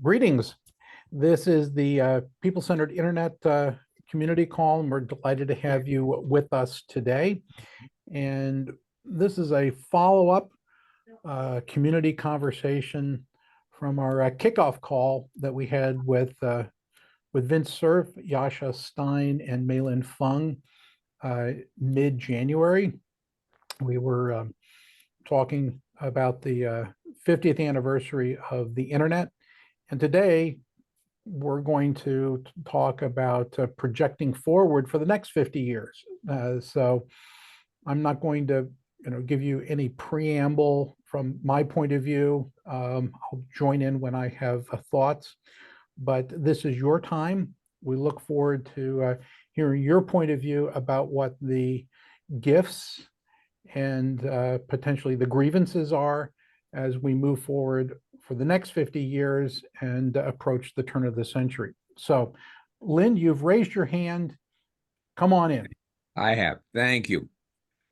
Greetings. This is the People-Centered Internet Community Call, and we're delighted to have you with us today. And this is a follow-up community conversation from our kickoff call that we had with Vince Cerf, Yasha Stein, and Maylin Fung mid-January. We were talking about the 50th anniversary of the internet. And today, we're going to talk about projecting forward for the next 50 years. So I'm not going to give you any preamble from my point of view. I'll join in when I have thoughts, but this is your time. We look forward to hearing your point of view about what the gifts and potentially the grievances are as we move forward for the next 50 years and approach the turn of the century. So, Lynn, you've raised your hand. Come on in. I have. Thank you.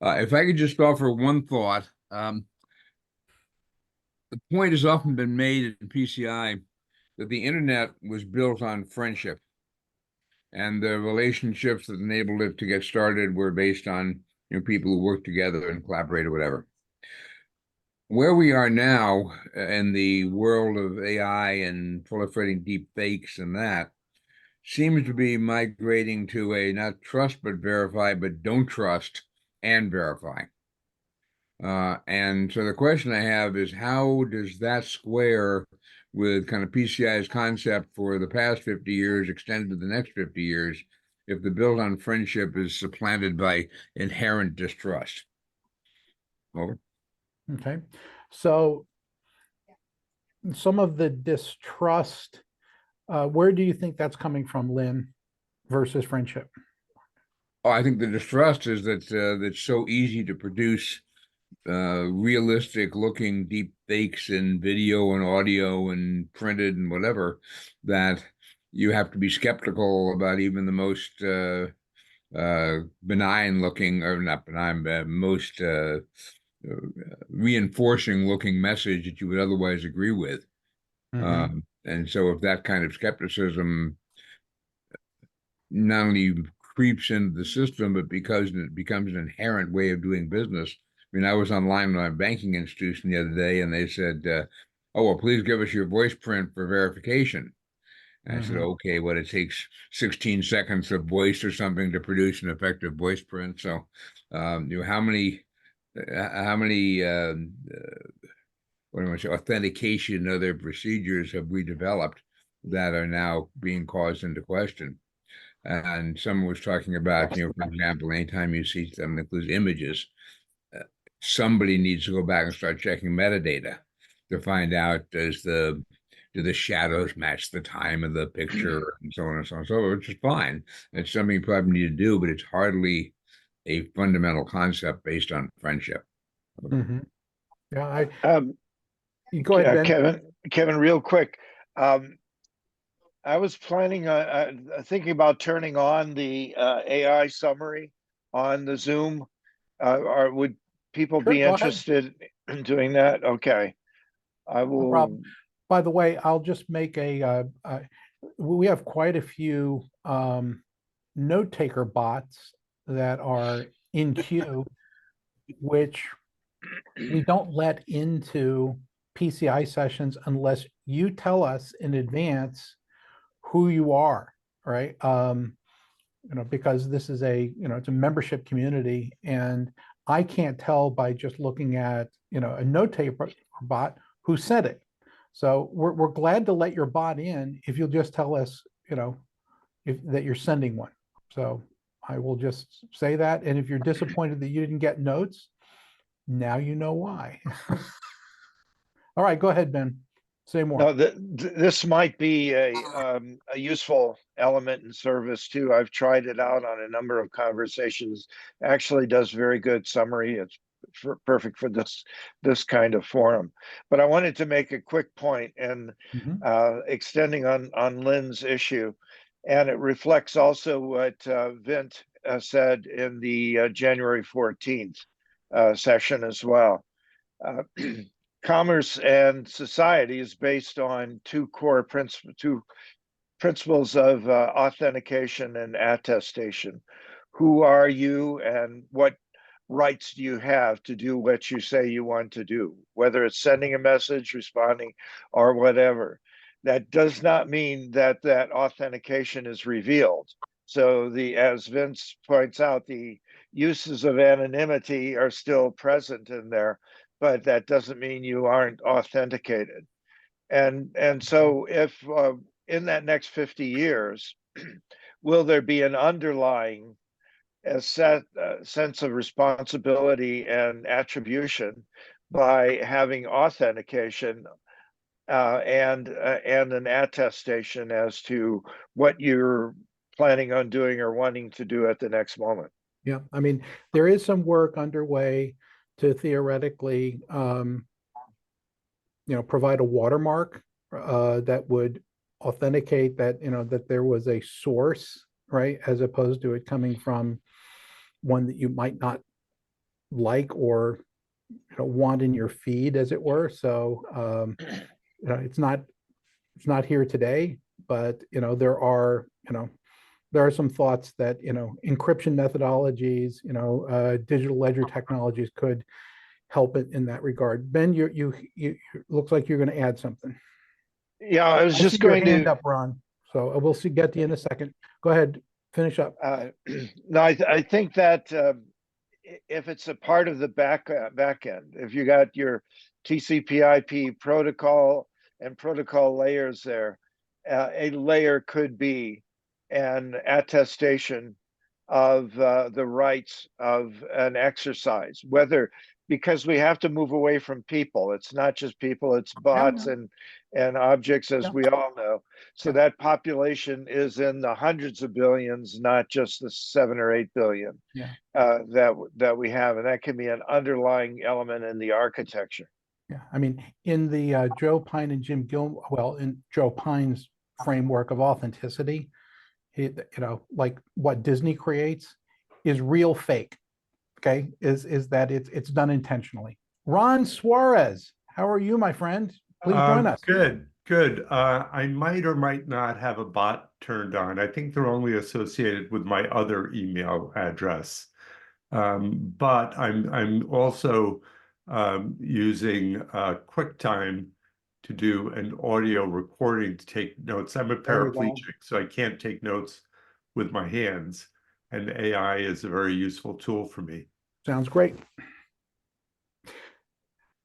If I could just offer one thought, the point has often been made in PCI that the internet was built on friendship, and the relationships that enabled it to get started were based on people who work together and collaborate or whatever. Where we are now in the world of AI and proliferating deep fakes and that seems to be migrating to a not trust but verify, but don't trust and verify. And so the question I have is, how does that square with kind of PCI's concept for the past 50 years extended to the next 50 years if the build on friendship is supplanted by inherent distrust? Over. Okay. So some of the distrust, where do you think that's coming from, Lynn, versus friendship? Oh, I think the distrust is that it's so easy to produce realistic looking deep fakes in video and audio and printed and whatever, that you have to be skeptical about even the most benign looking, or not benign, but most reinforcing looking message that you would otherwise agree with. Mm-hmm. And so if that kind of skepticism not only creeps into the system, but because it becomes an inherent way of doing business. I mean, I was online with a banking institution the other day, and they said, oh, well, please give us your voice print for verification. And I said, okay, well, it takes 16 seconds of voice or something to produce an effective voice print. So, how many what do I say, authentication other procedures have we developed that are now being caused into question? And someone was talking about, for example, anytime you see something that includes images, somebody needs to go back and start checking metadata to find out do the shadows match the time of the picture and so on and so on and so forth, which is fine. It's something you probably need to do, but it's hardly a fundamental concept based on friendship. Mm-hmm. Yeah, you go ahead, Ben. Kevin, real quick. I was planning, thinking about turning on the AI summary on the Zoom. Would people Sure, be go ahead. interested in doing that? Okay, I No will. problem. By the way, I'll just make we have quite a few note taker bots that are in queue, which we don't let into PCI sessions unless you tell us in advance who you are, right? Because this is it's a membership community, and I can't tell by just looking at, a note taker bot who sent it. So we're glad to let your bot in if you'll just tell us, that you're sending one. So I will just say that. And if you're disappointed that you didn't get notes, now you know why. All right, go ahead, Ben. Say more. No, this might be a useful element in service too. I've tried it out on a number of conversations. Actually does very good summary. It's perfect for this kind of forum. But I wanted to make a quick point and extending on Lynn's issue, and it reflects also what Vint said in the January 14th session as well. commerce and society is based on two principles of authentication and attestation. Who are you and what rights do you have to do what you say you want to do, whether it's sending a message, responding, or whatever. That does not mean that that authentication is revealed. So as Vince points out, the uses of anonymity are still present in there, but that doesn't mean you aren't authenticated. And so if in that next 50 years, will there be an underlying sense of responsibility and attribution by having authentication and an attestation as to what you're planning on doing or wanting to do at the next moment? Yeah, I mean, there is some work underway to theoretically, provide a watermark that would authenticate that, that there was a source, right, as opposed to it coming from one that you might not like or want in your feed, as it were. So it's not here today, but there are some thoughts that encryption methodologies, digital ledger technologies could help it in that regard. Ben, you looks like you're going to add something. Yeah, I was I just see your going hand to. up, Ron. So we'll get to you in a second. Go ahead, finish up. No, I think that if it's a part of the back end, if you got your TCP/IP protocol and protocol layers there, a layer could be an attestation of the rights of an exercise, whether because we have to move away from people. It's not just people, it's bots and objects, as we all know. So that population is in the hundreds of billions, not just the 7 or 8 billion that we have, and that can be an underlying element in the architecture. Yeah, I mean, in the Joe Pine and Jim Gilmore, in Joe Pine's framework of authenticity, like what Disney creates is real fake. Okay, is that it's done intentionally. Ron Suarez, how are you, my friend? Please join us. Good. I might or might not have a bot turned on. I think they're only associated with my other email address. But I'm also using QuickTime to do an audio recording to take notes. I'm a paraplegic, so I can't take notes with my hands, and AI is a very useful tool for me. Sounds great.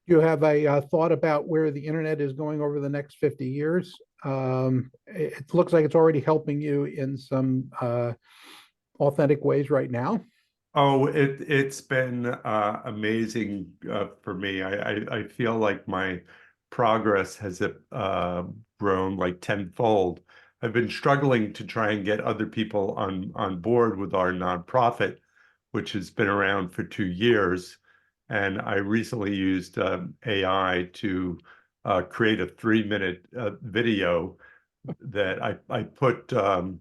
You have a thought about where the internet is going over the next 50 years? It looks like it's already helping you in some authentic ways right now. Oh, it's been amazing for me. I feel like my progress has grown like tenfold. I've been struggling to try and get other people on board with our nonprofit, which has been around for 2 years. And I recently used AI to create a 3-minute video that I put a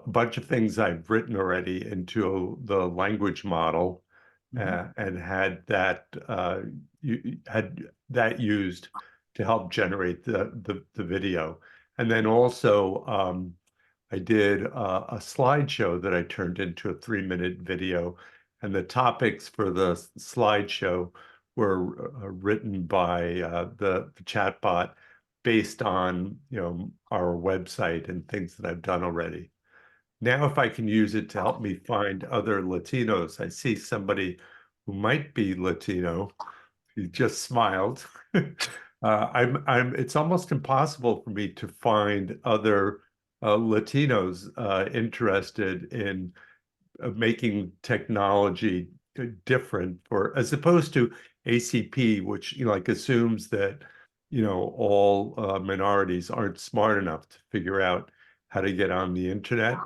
bunch of things I've written already into the language model and had that used to help generate the video. And then also I did a slideshow that I turned into a 3-minute video, and the topics for the slideshow were written by the chatbot based on our website and things that I've done already. Now, if I can use it to help me find other Latinos, I see somebody who might be Latino. He just smiled. It's almost impossible for me to find other Latinos interested in making technology different as opposed to ACP, which like assumes that all minorities aren't smart enough to figure out how to get on the internet,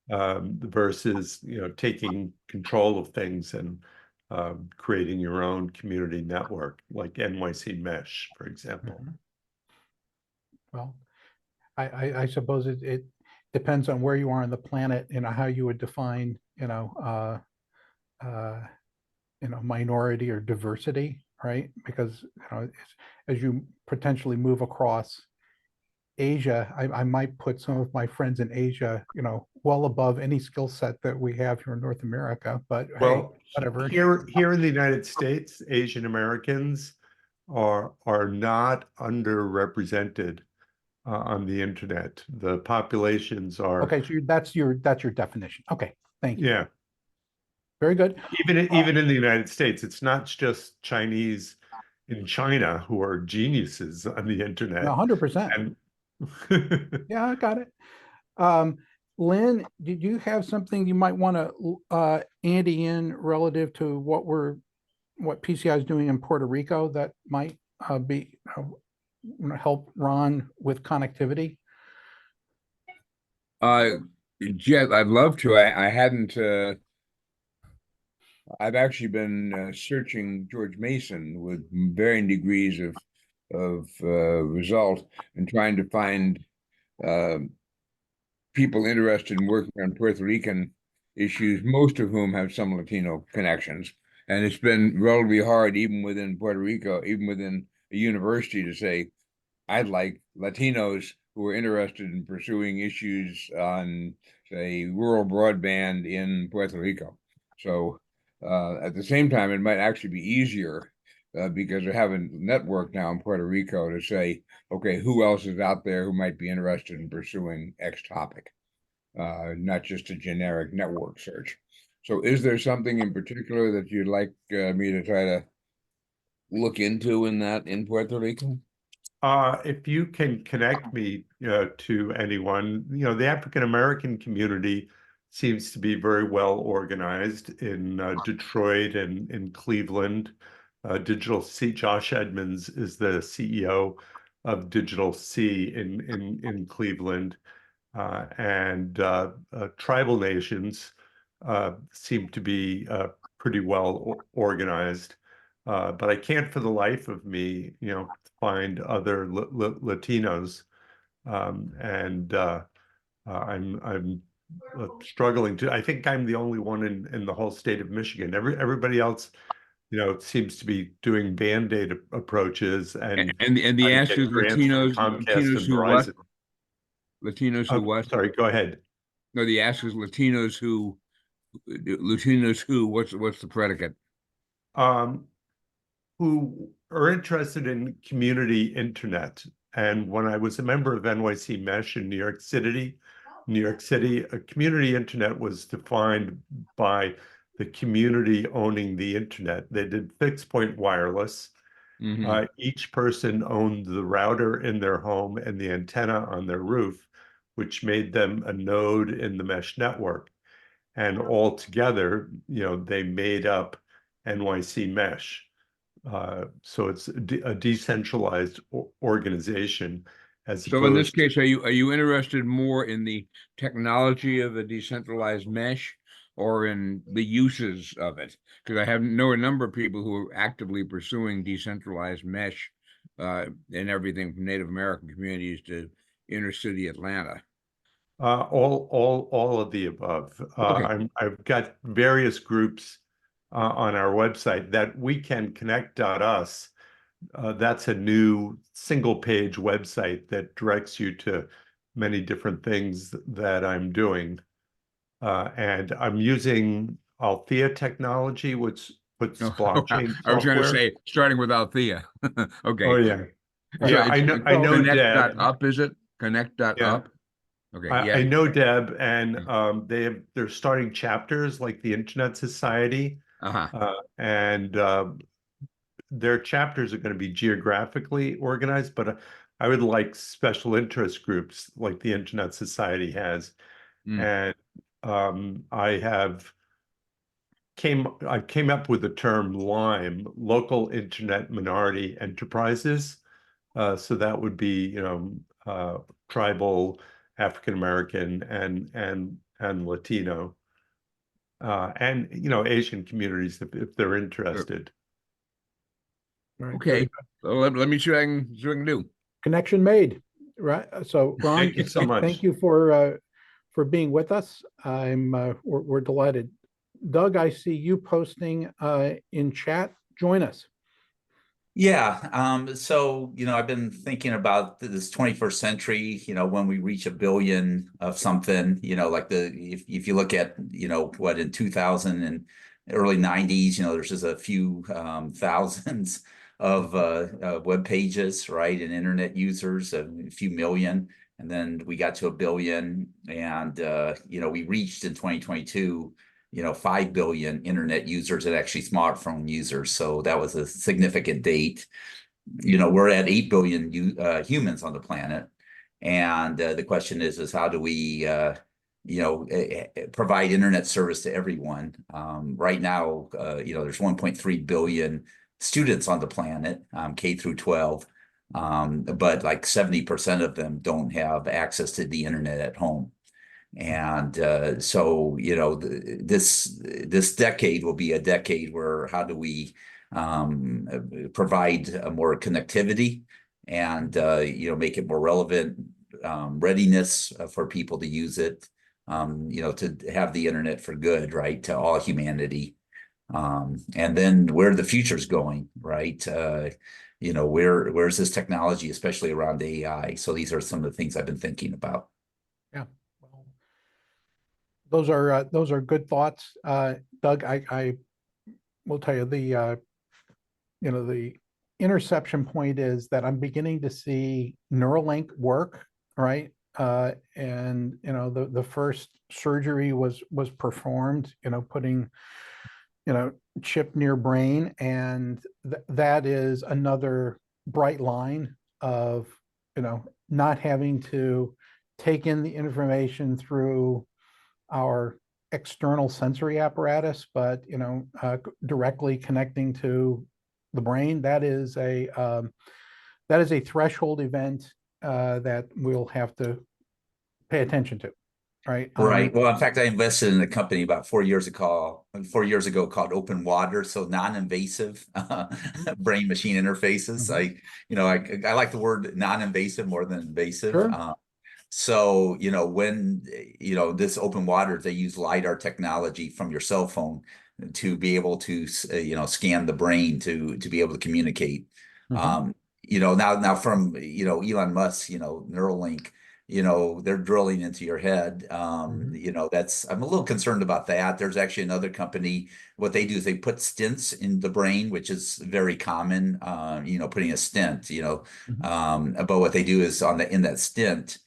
versus taking control of things and creating your own community network like NYC Mesh, for example. Well, I suppose it depends on where you are on the planet, how you would define, minority or diversity. right? Because as you potentially move across Asia, I might put some of my friends in Asia, well above any skill set that we have here in North America. But hey, Well, whatever. here in the United States, Asian Americans are not underrepresented on the internet. The populations are, Okay, so that's your definition. Okay, thank you. yeah, Very good. even in the United States, it's not just Chinese in China who are geniuses on the internet. 100%. And Yeah, I got it. Lynn, did you have something you might want to ante in relative to what PCI is doing in Puerto Rico that might be help Ron with connectivity? Jeff, I'd love to. I hadn't. I've actually been searching George Mason with varying degrees of result and trying to find uh, people interested in working on Puerto Rican issues, most of whom have some Latino connections. And it's been relatively hard, even within Puerto Rico, even within a university, to say, I'd like Latinos who are interested in pursuing issues on, say, rural broadband in Puerto Rico. So at the same time, it might actually be easier because they have a network now in Puerto Rico to say, okay, who else is out there who might be interested in pursuing X topic, not just a generic network search. So is there something in particular that you'd like me to try to look into in Puerto Rico? if you can connect me to anyone, the African American community seems to be very well organized in Detroit and in Cleveland. Digital C, Josh Edmonds is the CEO of Digital C in Cleveland. And tribal nations seem to be pretty well organized. But I can't for the life of me, find other Latinos, and I'm struggling to. I think I'm the only one in the whole state of Michigan. Everybody else, seems to be doing Band-Aid approaches and And the trying to answer is get grants from Comcast Latinos and who what? Verizon. Latinos who what? Sorry, go ahead. No, the ask is Latinos who. What's the predicate? Um, who are interested in community internet. And when I was a member of NYC Mesh in New York City, a community internet was defined by the community owning the internet. They did fixed point wireless. Each person owned the router in their home and the antenna on their roof, which made them a node in the mesh network. And all together, they made up NYC Mesh. So it's a decentralized organization as So in this opposed to. case, are you interested more in the technology of a decentralized mesh or in the uses of it? Because I know a number of people who are actively pursuing decentralized mesh in everything from Native American communities to inner city Atlanta. All of the above. Okay. I've got various groups on our website that we can connect.us. That's a new single page website that directs you to many different things that I'm doing. And I'm using Althea technology, which puts blockchain I was going to software. say, starting with Althea. Okay. Oh yeah. So Yeah, I it's know Deb. Connect.up, is it? Connect.up? Yeah. Okay, I yeah. know Deb, and they're starting chapters like the Internet Society, and their chapters are going to be geographically organized. But I would like special interest groups like the Internet Society has, and I came up with the term LIME, Local Internet Minority Enterprises. So that would be, tribal, African American, and Latino, and Asian communities if they're interested. Okay. So let me see what I can do. Connection made, right? So Ron, Thank you so much. Thank you for being with us. We're delighted. Doug, I see you posting in chat. Join us. Yeah, so I've been thinking about this 21st century, when we reach a billion of something, like if you look at, what in 2000 and early 90s, there's just a few thousands of web pages, right, and internet users, a few million, and then we got to a billion, and we reached in 2022 5 billion internet users and actually smartphone users. So that was a significant date. We're at 8 billion humans on the planet. And the question is how do we, provide internet service to everyone? Right now, there's 1.3 billion students on the planet, K through 12. But like 70% of them don't have access to the internet at home. And so, this decade will be a decade where how do we provide more connectivity and, make it more relevant, readiness for people to use it, to have the internet for good, right, to all humanity. And then where the future's going, right? Where's this technology, especially around AI? So these are some of the things I've been thinking about. Yeah. Well, those are good thoughts. Doug, I will tell you the interception point is that I'm beginning to see Neuralink work, right? And the first surgery was performed, putting chip near brain, and that is another bright line of not having to take in the information through our external sensory apparatus, but directly connecting to the brain. That is a threshold event that we'll have to pay attention to, right? Right. Well, in fact, I invested in a company about 4 years ago. 4 years ago, called Open Water, so non-invasive brain machine interfaces. I like the word non-invasive more than invasive. Sure. So, when, this open water, they use LiDAR technology from your cell phone to be able to, scan the brain to be able to communicate. Now from, Elon Musk, Neuralink, they're drilling into your head. I'm a little concerned about that. There's actually another company, what they do is they put stents in the brain, which is very common, putting a stent, but what they do is in that stent,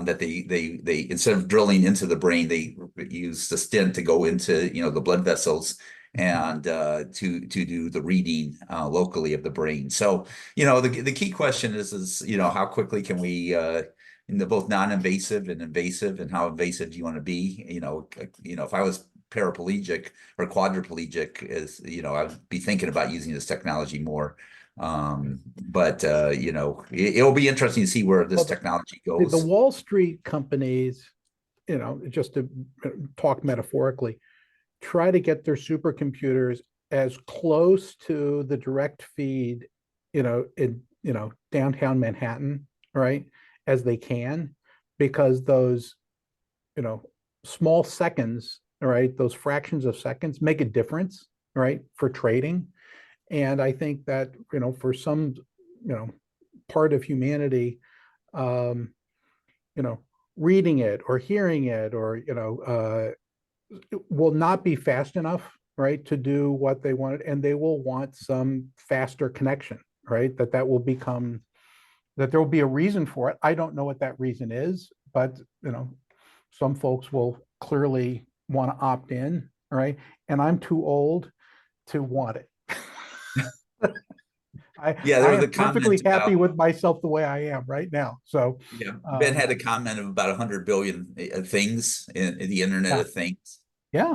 that they instead of drilling into the brain, they use the stent to go into the blood vessels and to do the reading locally of the brain. So the key question is how quickly can we in the both non-invasive and invasive, and how invasive do you want to be? If I was paraplegic or quadriplegic, I'd be thinking about using this technology more. But it'll be interesting to see where this technology goes. The Wall Street companies, just to talk metaphorically, try to get their supercomputers as close to the direct feed, in downtown Manhattan, right, as they can, because those, small seconds, right, those fractions of seconds make a difference, right, for trading. And I think that, for some, part of humanity, reading it or hearing it or, it will not be fast enough, right, to do what they wanted. And they will want some faster connection, right, that there will be a reason for it. I don't know what that reason is, but, some folks will clearly want to opt in, right? And I'm too old to want it. Yeah, there was am a perfectly comment happy about, with myself the way I am right now. So Ben had a comment of about 100 billion things in the Internet yeah, of Things. yeah.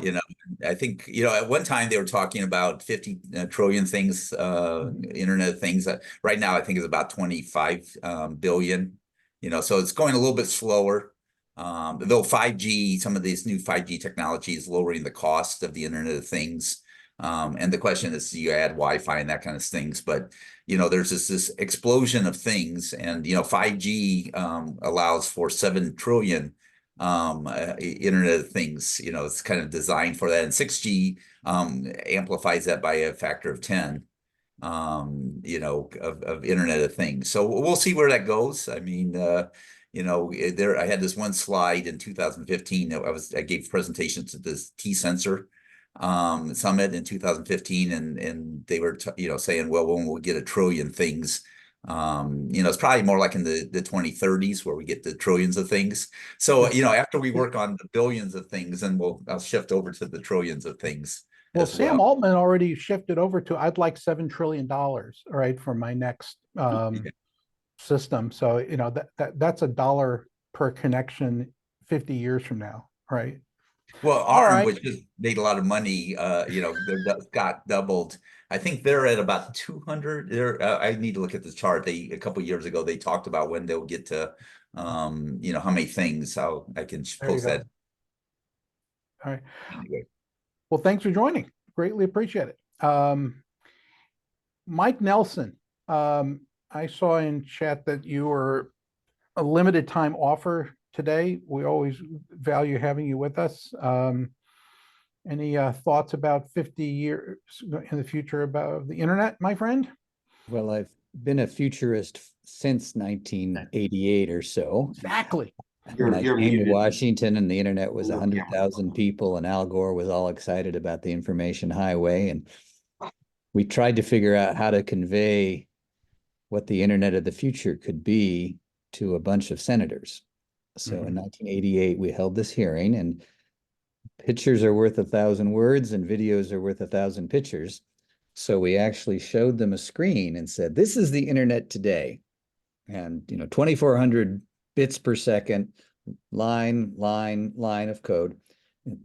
I think, at one time they were talking about 50 trillion things, Internet of Things. Right now, I think it's about 25 billion, so it's going a little bit slower. Though 5G, some of these new 5G technology is lowering the cost of the Internet of Things. And the question is, do you add Wi-Fi and that kind of things? But, there's this explosion of things, and, 5G allows for 7 trillion Internet of Things. It's kind of designed for that. And 6G amplifies that by a factor of 10. you know, of Internet of Things. So we'll see where that goes. I mean, you know, I had this one slide in 2015. I gave presentations at this T-Sensor summit in 2015, and they were you know, saying, well, when we'll get a trillion things, you know, it's probably more like in the 2030s where we get the trillions of things. So, you know, after we work on the billions of things, then I'll shift over to the trillions of things Well, as Sam well. Altman already shifted over to, I'd like $7 trillion, right, for my next system. So, you know, that's $1 per connection 50 years from now, right? Well, All ARM, right. which just made a lot of money, you know, got doubled. I think they're at about 200. I need to look at the chart. A couple years ago, they talked about when they'll get to, you know, how many things. How I can There you post go. that All right. anyway. Well, thanks for joining. Greatly appreciate it. Mike Nelson, I saw in chat that you were a limited time offer today. We always value having you with us. Any thoughts about 50 years in the future about the internet, my friend? Well, I've been a futurist since 1988 or so. Exactly. When I came to Washington and the internet was 100,000 people and Al Gore was all excited about the information highway. And we tried to figure out how to convey what the internet of the future could be to a bunch of senators. So in 1988, we held this hearing, and pictures are worth 1,000 words and videos are worth 1,000 pictures. So we actually showed them a screen and said, this is the internet today. And, you know, 2,400 bits per second, line of code.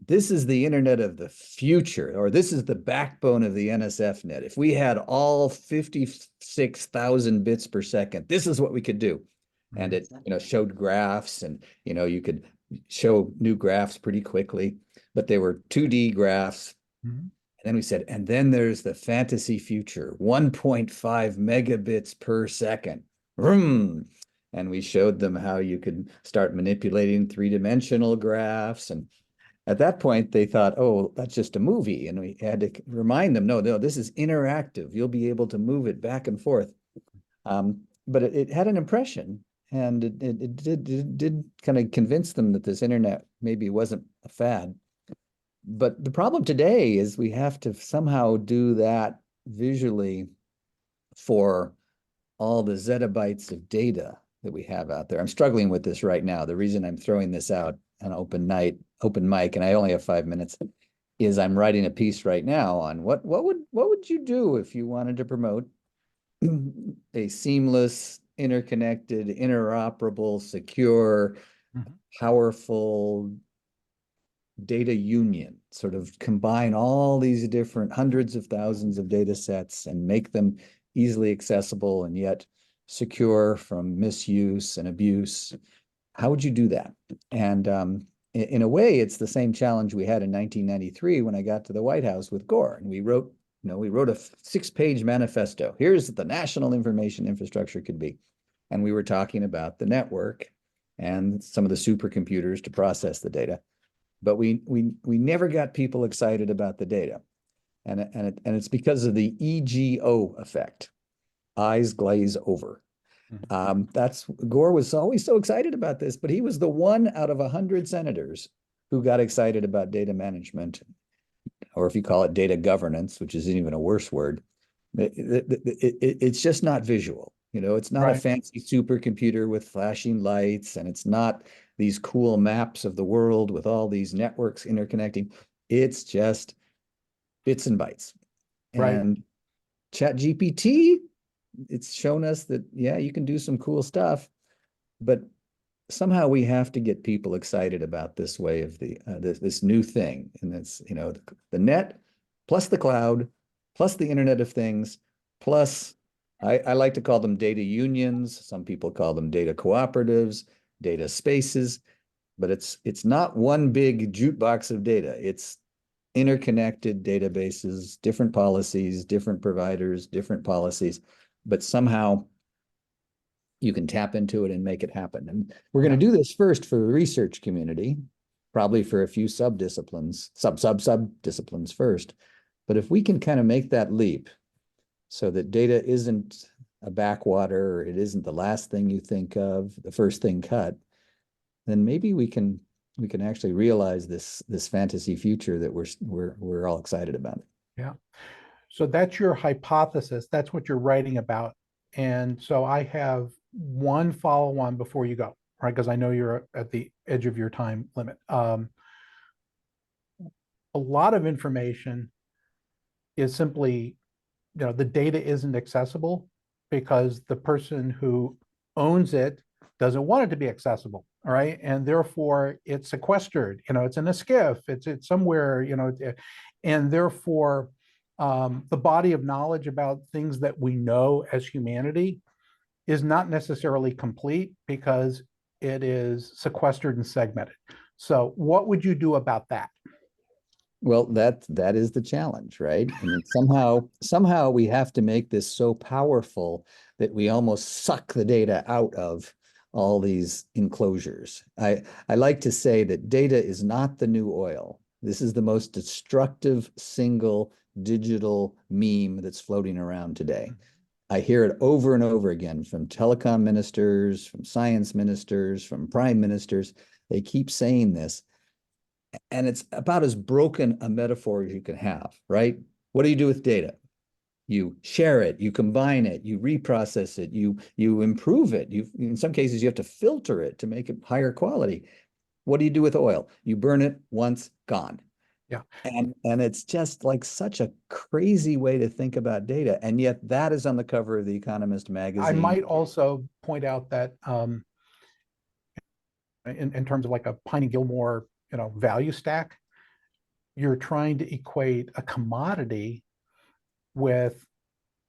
This is the internet of the future, or this is the backbone of the NSF net. If we had all 56,000 bits per second, this is what we could do. And it, you know, showed graphs, and, you know, you could show new graphs pretty quickly, but they were 2D graphs. And then we said, and then there's the fantasy future, 1.5 megabits per second. Vroom. And we showed them how you could start manipulating three-dimensional graphs. And at that point, they thought, oh, that's just a movie. And we had to remind them, no, this is interactive. You'll be able to move it back and forth. But it had an impression, and it did kind of convince them that this internet maybe wasn't a fad. But the problem today is we have to somehow do that visually for all the zettabytes of data that we have out there. I'm struggling with this right now. The reason I'm throwing this out on open mic, and I only have 5 minutes, is I'm writing a piece right now on what would you do if you wanted to promote a seamless, interconnected, interoperable, secure, powerful data union, sort of combine all these different hundreds of thousands of data sets and make them easily accessible and yet secure from misuse and abuse. How would you do that? And in a way, it's the same challenge we had in 1993 when I got to the White House with Gore, and we wrote a 6-page manifesto. Here's the national information infrastructure could be. And we were talking about the network and some of the supercomputers to process the data. But we never got people excited about the data. And it's because of the EGO effect. Eyes glaze over. Gore was always so excited about this, but he was the one out of 100 senators who got excited about data management, or if you call it data governance, which is even a worse word. It's just not visual. You know, it's not a fancy supercomputer with flashing lights, and it's not these cool maps of the world with all these networks interconnecting. It's just bits and bytes. And ChatGPT, it's shown us that, yeah, you can do some cool stuff, but somehow we have to get people excited about this way of this new thing. And it's, you know, the net plus the cloud plus the Internet of Things plus, I like to call them data unions. Some people call them data cooperatives, data spaces, but it's not one big jukebox of data. It's interconnected databases, different policies, different providers, different policies, but somehow you can tap into it and make it happen. And we're going to do this first for the research community, probably for a few sub-disciplines first. But if we can kind of make that leap so that data isn't a backwater, or it isn't the last thing you think of, the first thing cut, then maybe we can actually realize this fantasy future that we're all excited about. Yeah. So that's your hypothesis. That's what you're writing about. And so I have one follow-on before you go, right? Because I know you're at the edge of your time limit. A lot of information is simply, the data isn't accessible because the person who owns it doesn't want it to be accessible, all right? And therefore it's sequestered, it's in a SCIF, it's somewhere, and therefore the body of knowledge about things that we know as humanity is not necessarily complete because it is sequestered and segmented. So what would you do about that? Well, that is the challenge, right? I mean, somehow we have to make this so powerful that we almost suck the data out of all these enclosures. I like to say that data is not the new oil. This is the most destructive single digital meme that's floating around today. I hear it over and over again from telecom ministers, from science ministers, from prime ministers. They keep saying this. And it's about as broken a metaphor as you can have, right? What do you do with data? You share it, you combine it, you reprocess it, you improve it. In some cases, you have to filter it to make it higher quality. What do you do with oil? You burn it once, gone. Yeah. And it's just like such a crazy way to think about data. And yet that is on the cover of The Economist magazine. I might also point out that in terms of like a Pine and Gilmore, value stack, you're trying to equate a commodity with,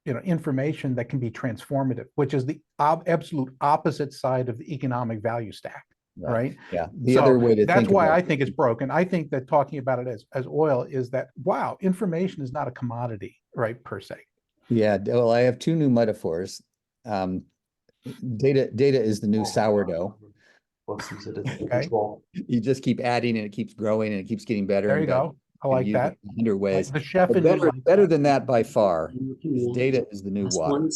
information that can be transformative, which is the absolute opposite side of the economic value stack, right? Yeah. The other way to think that's why about I think it's broken. I think that talking about it as oil is that, wow, information is not a commodity, right, per se. Yeah. Well, I have two new metaphors. Data is the new sourdough. Okay. You just keep adding and it keeps growing and it keeps getting better. There you go. I like that. 100 ways. The chef But in better than that by far is data is the new water.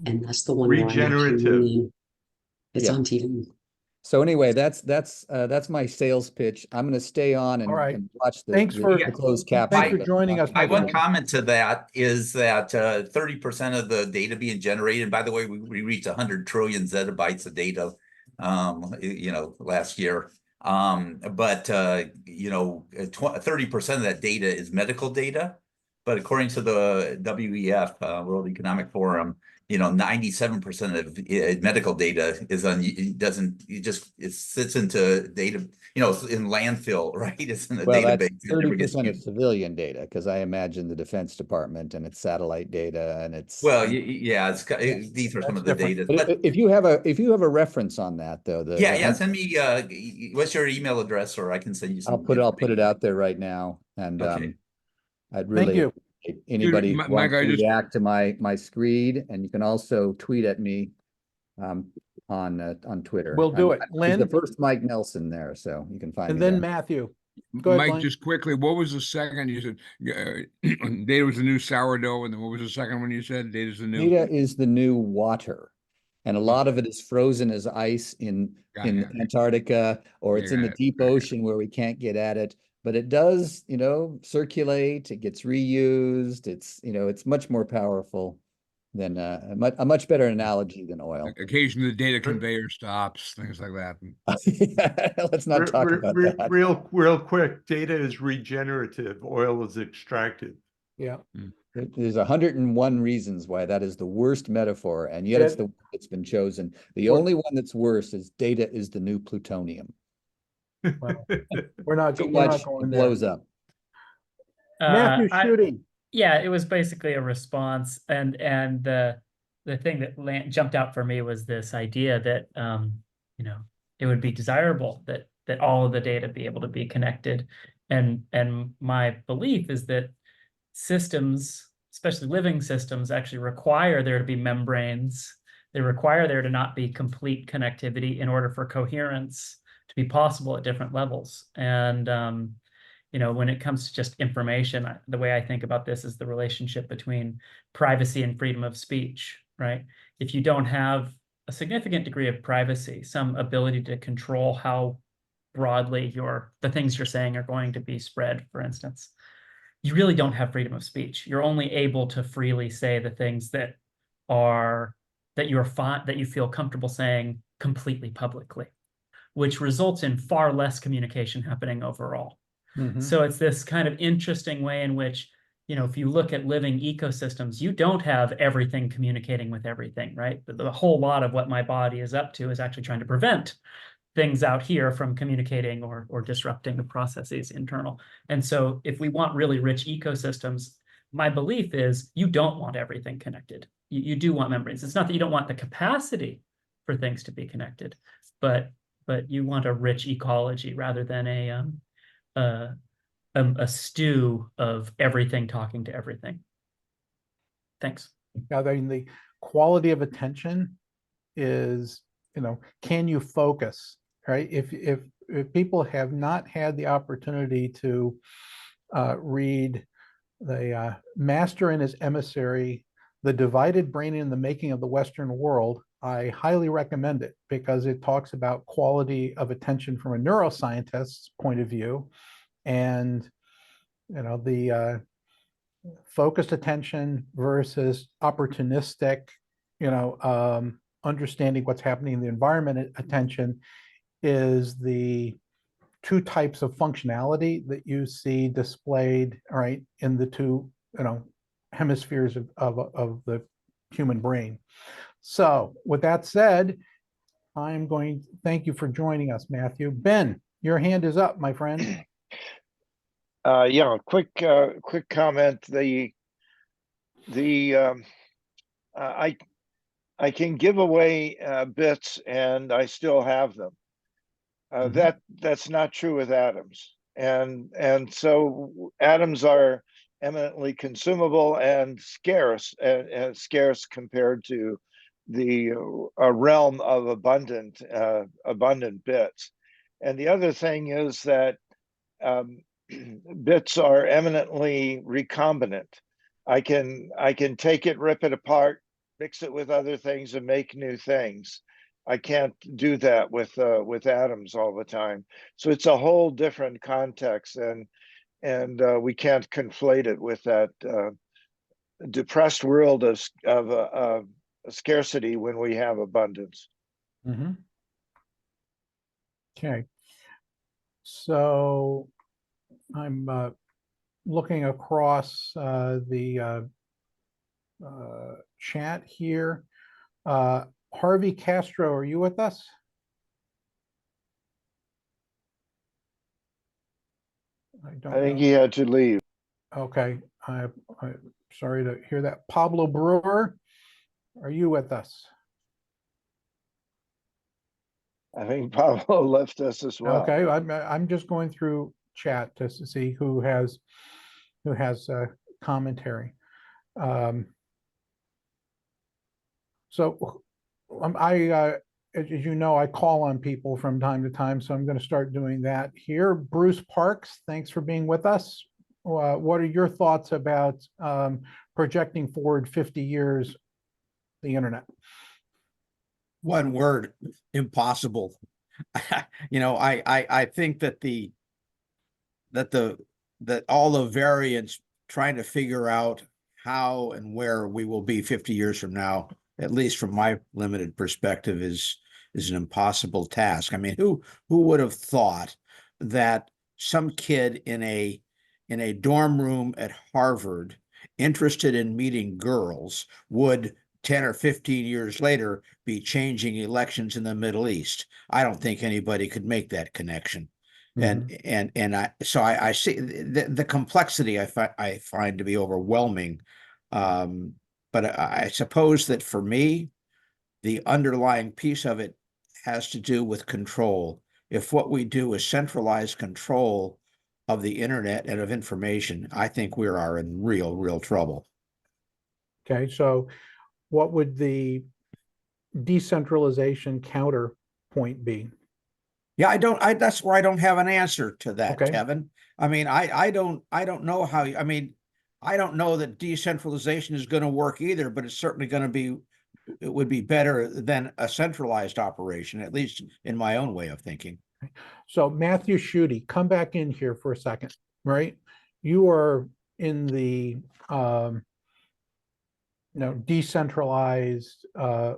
And that's the one Regenerative. It's on TV. So anyway, that's my sales pitch. I'm going to stay on and, All right. and watch the closed caption. Thanks for joining us. My one comment to that is that 30% of the data being generated, and by the way, we reached 100 trillion zettabytes of data, last year. But 30% of that data is medical data. But according to the WEF, World Economic Forum, 97% of medical data it sits into data, in landfill, right? It's in the database. That's 30% of civilian data, because I imagine the Defense Department and its satellite data and its. Well, these are some of the data. But if you have a reference on that, though, send me what's your email address, or I can send you some. I'll put it out there right now, and okay. I'd really. Thank you. Anybody want to react to my screed, and you can also tweet at me on Twitter. We'll do it. Lynn, the first Mike Nelson there, so you can find and me then there. Matthew. Go ahead, Mike, Lynn. just quickly, what was the second? You said data was the new sourdough, and then what was the second one you said? Data is the new. Data is the new water, and a lot of it is frozen as ice in Antarctica, or it's in the deep ocean where we can't get at it. But it does, circulate. It gets reused. It's much more powerful than a much better analogy than oil. Occasionally, the data conveyor stops, things like that. Let's not talk about that. Real quick, data is regenerative. Oil is extractive. Yeah. There's 101 reasons why that is the worst metaphor, and yet it's the one that's been chosen. The only one that's worse is data is the new plutonium. Well, we're not going there. Blows up. Matthew, shooting. Yeah, it was basically a response, and the thing that jumped out for me was this idea that it would be desirable that all of the data be able to be connected, and my belief is that systems, especially living systems, actually require there to be membranes. They require there to not be complete connectivity in order for coherence to be possible at different levels. And when it comes to just information, the way I think about this is the relationship between privacy and freedom of speech, right? If you don't have a significant degree of privacy, some ability to control how broadly the things you're saying are going to be spread, for instance, you really don't have freedom of speech. You're only able to freely say the things that you feel comfortable saying completely publicly, which results in far less communication happening overall. Mhm. So it's this kind of interesting way in which, if you look at living ecosystems, you don't have everything communicating with everything, right? The whole lot of what my body is up to is actually trying to prevent things out here from communicating or disrupting the processes internal. And so if we want really rich ecosystems, my belief is you don't want everything connected. You do want membranes. It's not that you don't want the capacity for things to be connected, but you want a rich ecology rather than a stew of everything talking to everything. Thanks. Now, the quality of attention is, can you focus, right? If people have not had the opportunity to read the Master and His Emissary, The Divided Brain in the Making of the Western World, I highly recommend it because it talks about quality of attention from a neuroscientist's point of view, and the focused attention versus opportunistic, understanding what's happening in the environment attention is the two types of functionality that you see displayed, right, in the two, hemispheres of the human brain. So with that said, thank you for joining us, Matthew. Ben, your hand is up, my friend. Yeah, quick comment. I can give away bits and I still have them. That's not true with atoms, and so atoms are eminently consumable and scarce, and scarce compared to the realm of abundant bits. And the other thing is that bits are eminently recombinant. I can take it, rip it apart, mix it with other things, and make new things. I can't do that with atoms all the time. So it's a whole different context, and we can't conflate it with that depressed world of scarcity when we have abundance. Mm-hmm. Okay. So I'm looking across the chat here. Harvey Castro, are you with us? I think he had to leave. Okay, I'm sorry to hear that. Pablo Brewer, are you with us? I think Pablo left us as well. Okay, I'm just going through chat to see who has commentary. So as you know, I call on people from time to time, so I'm going to start doing that here. Bruce Parks, thanks for being with us. What are your thoughts about projecting forward 50 years the internet? One word: impossible. I think that that all the variants trying to figure out how and where we will be 50 years from now, at least from my limited perspective, is an impossible task. I mean, who would have thought that some kid in a dorm room at Harvard, interested in meeting girls, would 10 or 15 years later be changing elections in the Middle East? I don't think anybody could make that connection. So I see the complexity I find to be overwhelming. But I suppose that for me, the underlying piece of it has to do with control. If what we do is centralize control of the internet and of information, I think we are in real trouble. Okay, so what would the decentralization counterpoint be? Yeah, that's where I don't have an answer to that, Okay. Kevin. I mean, I don't know how, I mean, I don't know that decentralization is going to work either, but it's certainly going to be, it would be better than a centralized operation, at least in my own way of thinking. So Matthew Schutte, come back in here for a second, right? You are in the decentralized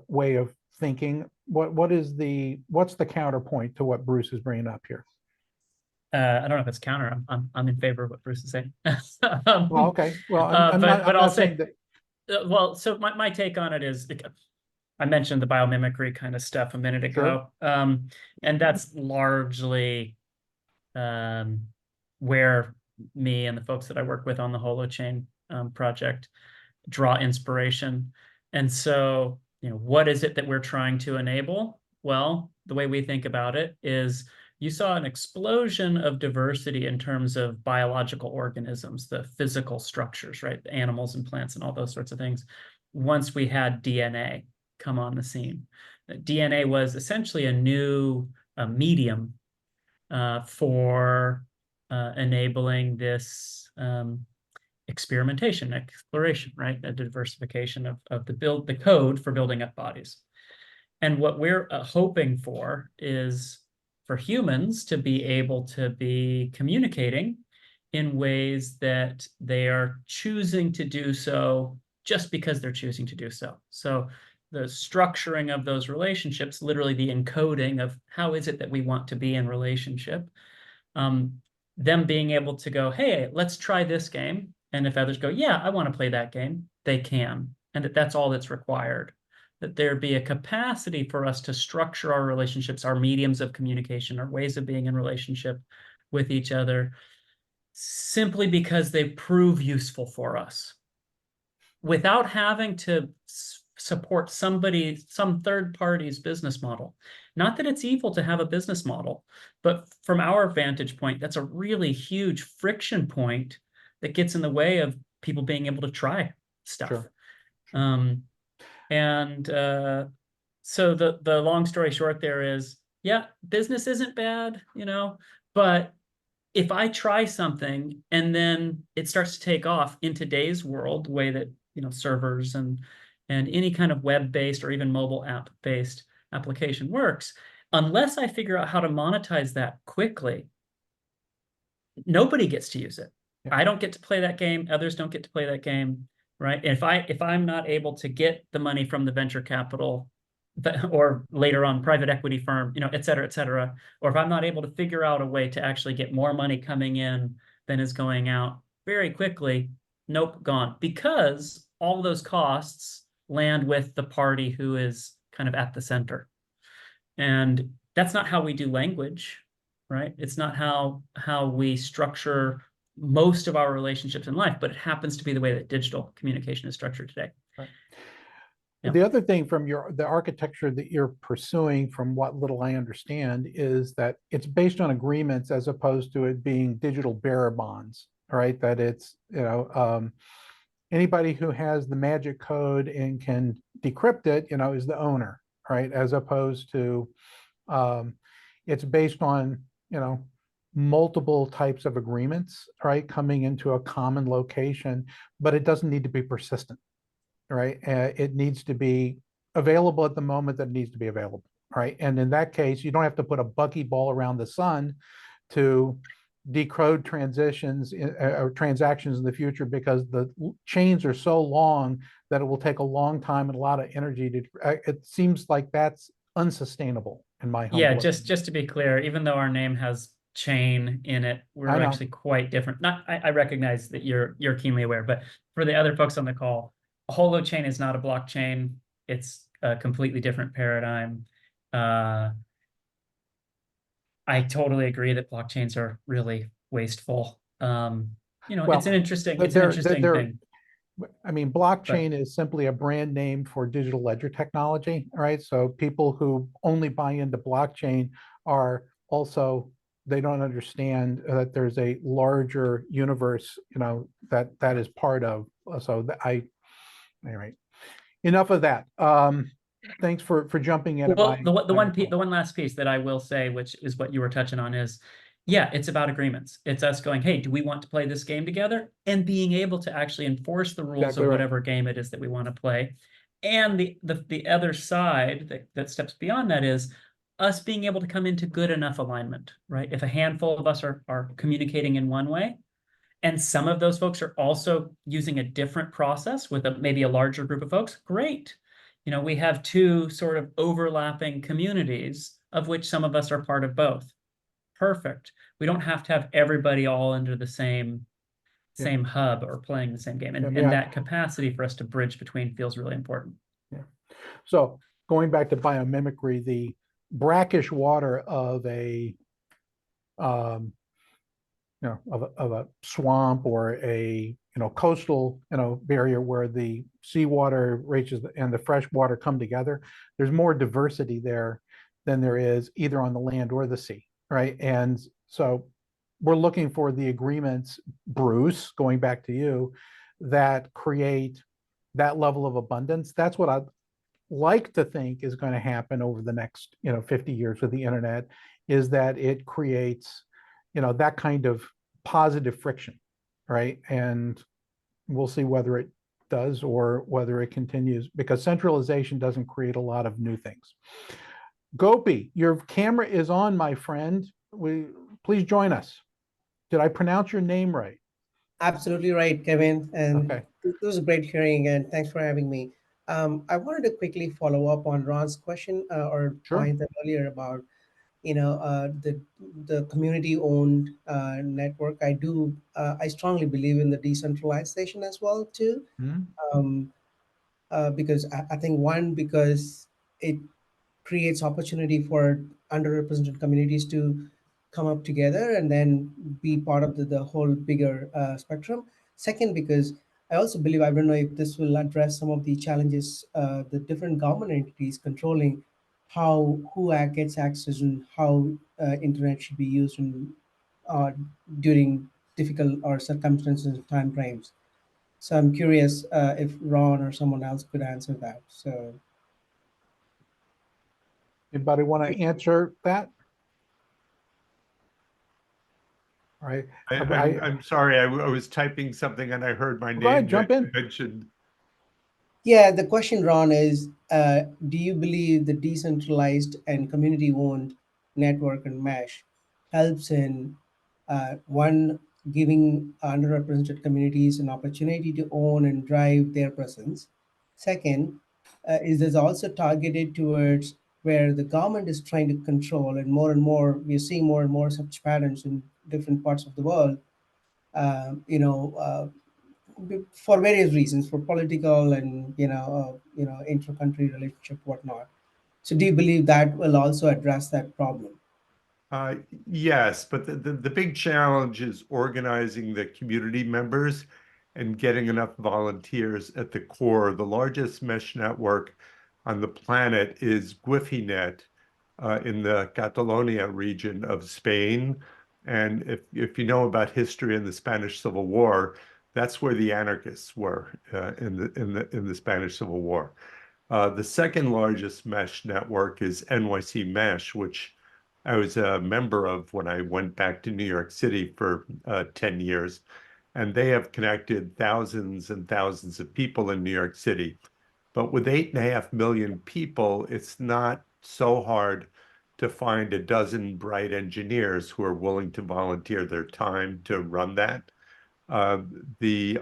way of thinking. What's the counterpoint to what Bruce is bringing up here? I don't know if it's counter. I'm in favor of what Bruce is saying. Well, okay. Well, but I'm I'll not saying say, that. well, so my take on it is, I mentioned the biomimicry kind of stuff a minute ago, and that's largely where me and the folks that I work with on the Holochain project draw inspiration. And so, what is it that we're trying to enable? Well, the way we think about it is, you saw an explosion of diversity in terms of biological organisms, the physical structures, right? The animals and plants and all those sorts of things. Once we had DNA come on the scene, DNA was essentially a new medium for enabling this experimentation, exploration, right? A diversification of the code for building up bodies. And what we're hoping for is for humans to be able to be communicating in ways that they are choosing to do so just because they're choosing to do so. So the structuring of those relationships, literally the encoding of how is it that we want to be in relationship, them being able to go, hey, let's try this game. And if others go, yeah, I want to play that game, they can. And that's all that's required. That there be a capacity for us to structure our relationships, our mediums of communication, our ways of being in relationship with each other, simply because they prove useful for us, without having to support some third party's business model. Not that it's evil to have a business model, but from our vantage point, that's a really huge friction point that gets in the way of people being able to try stuff. Sure. So the long story short there is, yeah, business isn't bad, but if I try something and then it starts to take off in today's world, the way that servers and any kind of web-based or even mobile app-based application works, unless I figure out how to monetize that quickly, nobody gets to use it. Yeah. I don't get to play that game. Others don't get to play that game, right? And if I'm not able to get the money from the venture capital or later on private equity firm, et cetera, or if I'm not able to figure out a way to actually get more money coming in than is going out very quickly, nope, gone. Because all those costs land with the party who is kind of at the center. And that's not how we do language, right? It's not how we structure most of our relationships in life, but it happens to be the way that digital communication is structured today. Right. Yeah. The other thing from the architecture that you're pursuing, from what little I understand, is that it's based on agreements as opposed to it being digital bearer bonds, right? That it's, anybody who has the magic code and can decrypt it, is the owner, right? As opposed to, it's based on, multiple types of agreements, right? Coming into a common location, but it doesn't need to be persistent, right? It needs to be available at the moment that it needs to be available, right? And in that case, you don't have to put a buckyball around the sun to decode transitions or transactions in the future, because the chains are so long that it will take a long time and a lot of energy to, it seems like that's unsustainable in my humble Yeah, opinion. just to be clear, even though our name has chain in it, we're actually quite different. I recognize that you're keenly aware, but for the other folks on the call, a holochain is not a blockchain. It's a completely different paradigm. I totally agree that blockchains are really wasteful. It's an interesting thing. I mean, blockchain is simply a brand name for digital ledger technology, right? So people who only buy into blockchain are also, they don't understand that there's a larger universe, that is part of. So anyway, enough of that. thanks for jumping in. at Well, my- the my the one last piece that I will say, which is what you were touching on, is yeah, it's about agreements. It's us going, hey, do we want to play this game together? And being able to actually enforce the rules Exactly of right. whatever game it is that we want to play. And the other side that steps beyond that is us being able to come into good enough alignment, right? If a handful of us are communicating in one way, and some of those folks are also using a different process with maybe a larger group of folks, great. You know, we have two sort of overlapping communities of which some of us are part of both. Perfect. We don't have to have everybody all under the same hub or playing the same game. And, Yeah. that capacity for us to bridge between feels really important. So going back to biomimicry, the brackish water of a of a swamp or a coastal barrier where the seawater reaches and the fresh water come together, there's more diversity there than there is either on the land or the sea, right? And so we're looking for the agreements, Bruce, going back to you, that create that level of abundance. That's what I'd like to think is going to happen over the next 50 years with the internet, is that it creates that kind of positive friction, right? And we'll see whether it does or whether it continues, because centralization doesn't create a lot of new things. Gopi, your camera is on, my friend. Please join us. Did I pronounce your name right? Absolutely right, Kevin. And Okay. this was a great hearing, and thanks for having me. I wanted to quickly follow up on Ron's question or Sure. point earlier about the community-owned network. I strongly believe in the decentralization as well too. Mhm. Because I think because it creates opportunity for underrepresented communities to come up together and then be part of the whole bigger spectrum. Second, because I also believe, I don't know if this will address some of the challenges, the different government entities controlling who gets access and how internet should be used uh, during difficult or circumstances and time frames. So I'm curious if Ron or someone else could answer that. So Anybody want to answer that? All right. I'm sorry, I was typing something and I heard my Go ahead, name jump in. mentioned. yeah, the question, Ron, is do you believe the decentralized and community-owned network and mesh helps in one, giving underrepresented communities an opportunity to own and drive their presence? Second, is this also targeted towards where the government is trying to control, and more we're seeing more and more such patterns in different parts of the world. Uh, you know, uh, for various reasons, for political and intra-country relationship, whatnot. So, do you believe that will also address that problem? Uh, yes, but the big challenge is organizing the community members and getting enough volunteers at the core. The largest mesh network on the planet is Guifinet in the Catalonia region of Spain. And if you know about history in the Spanish Civil War, that's where the anarchists were in the Spanish Civil War. The second largest mesh network is NYC Mesh, which I was a member of when I went back to New York City for 10 years. And they have connected thousands and thousands of people in New York City. But with 8.5 million people, it's not so hard to find a dozen bright engineers who are willing to volunteer their time to run that. The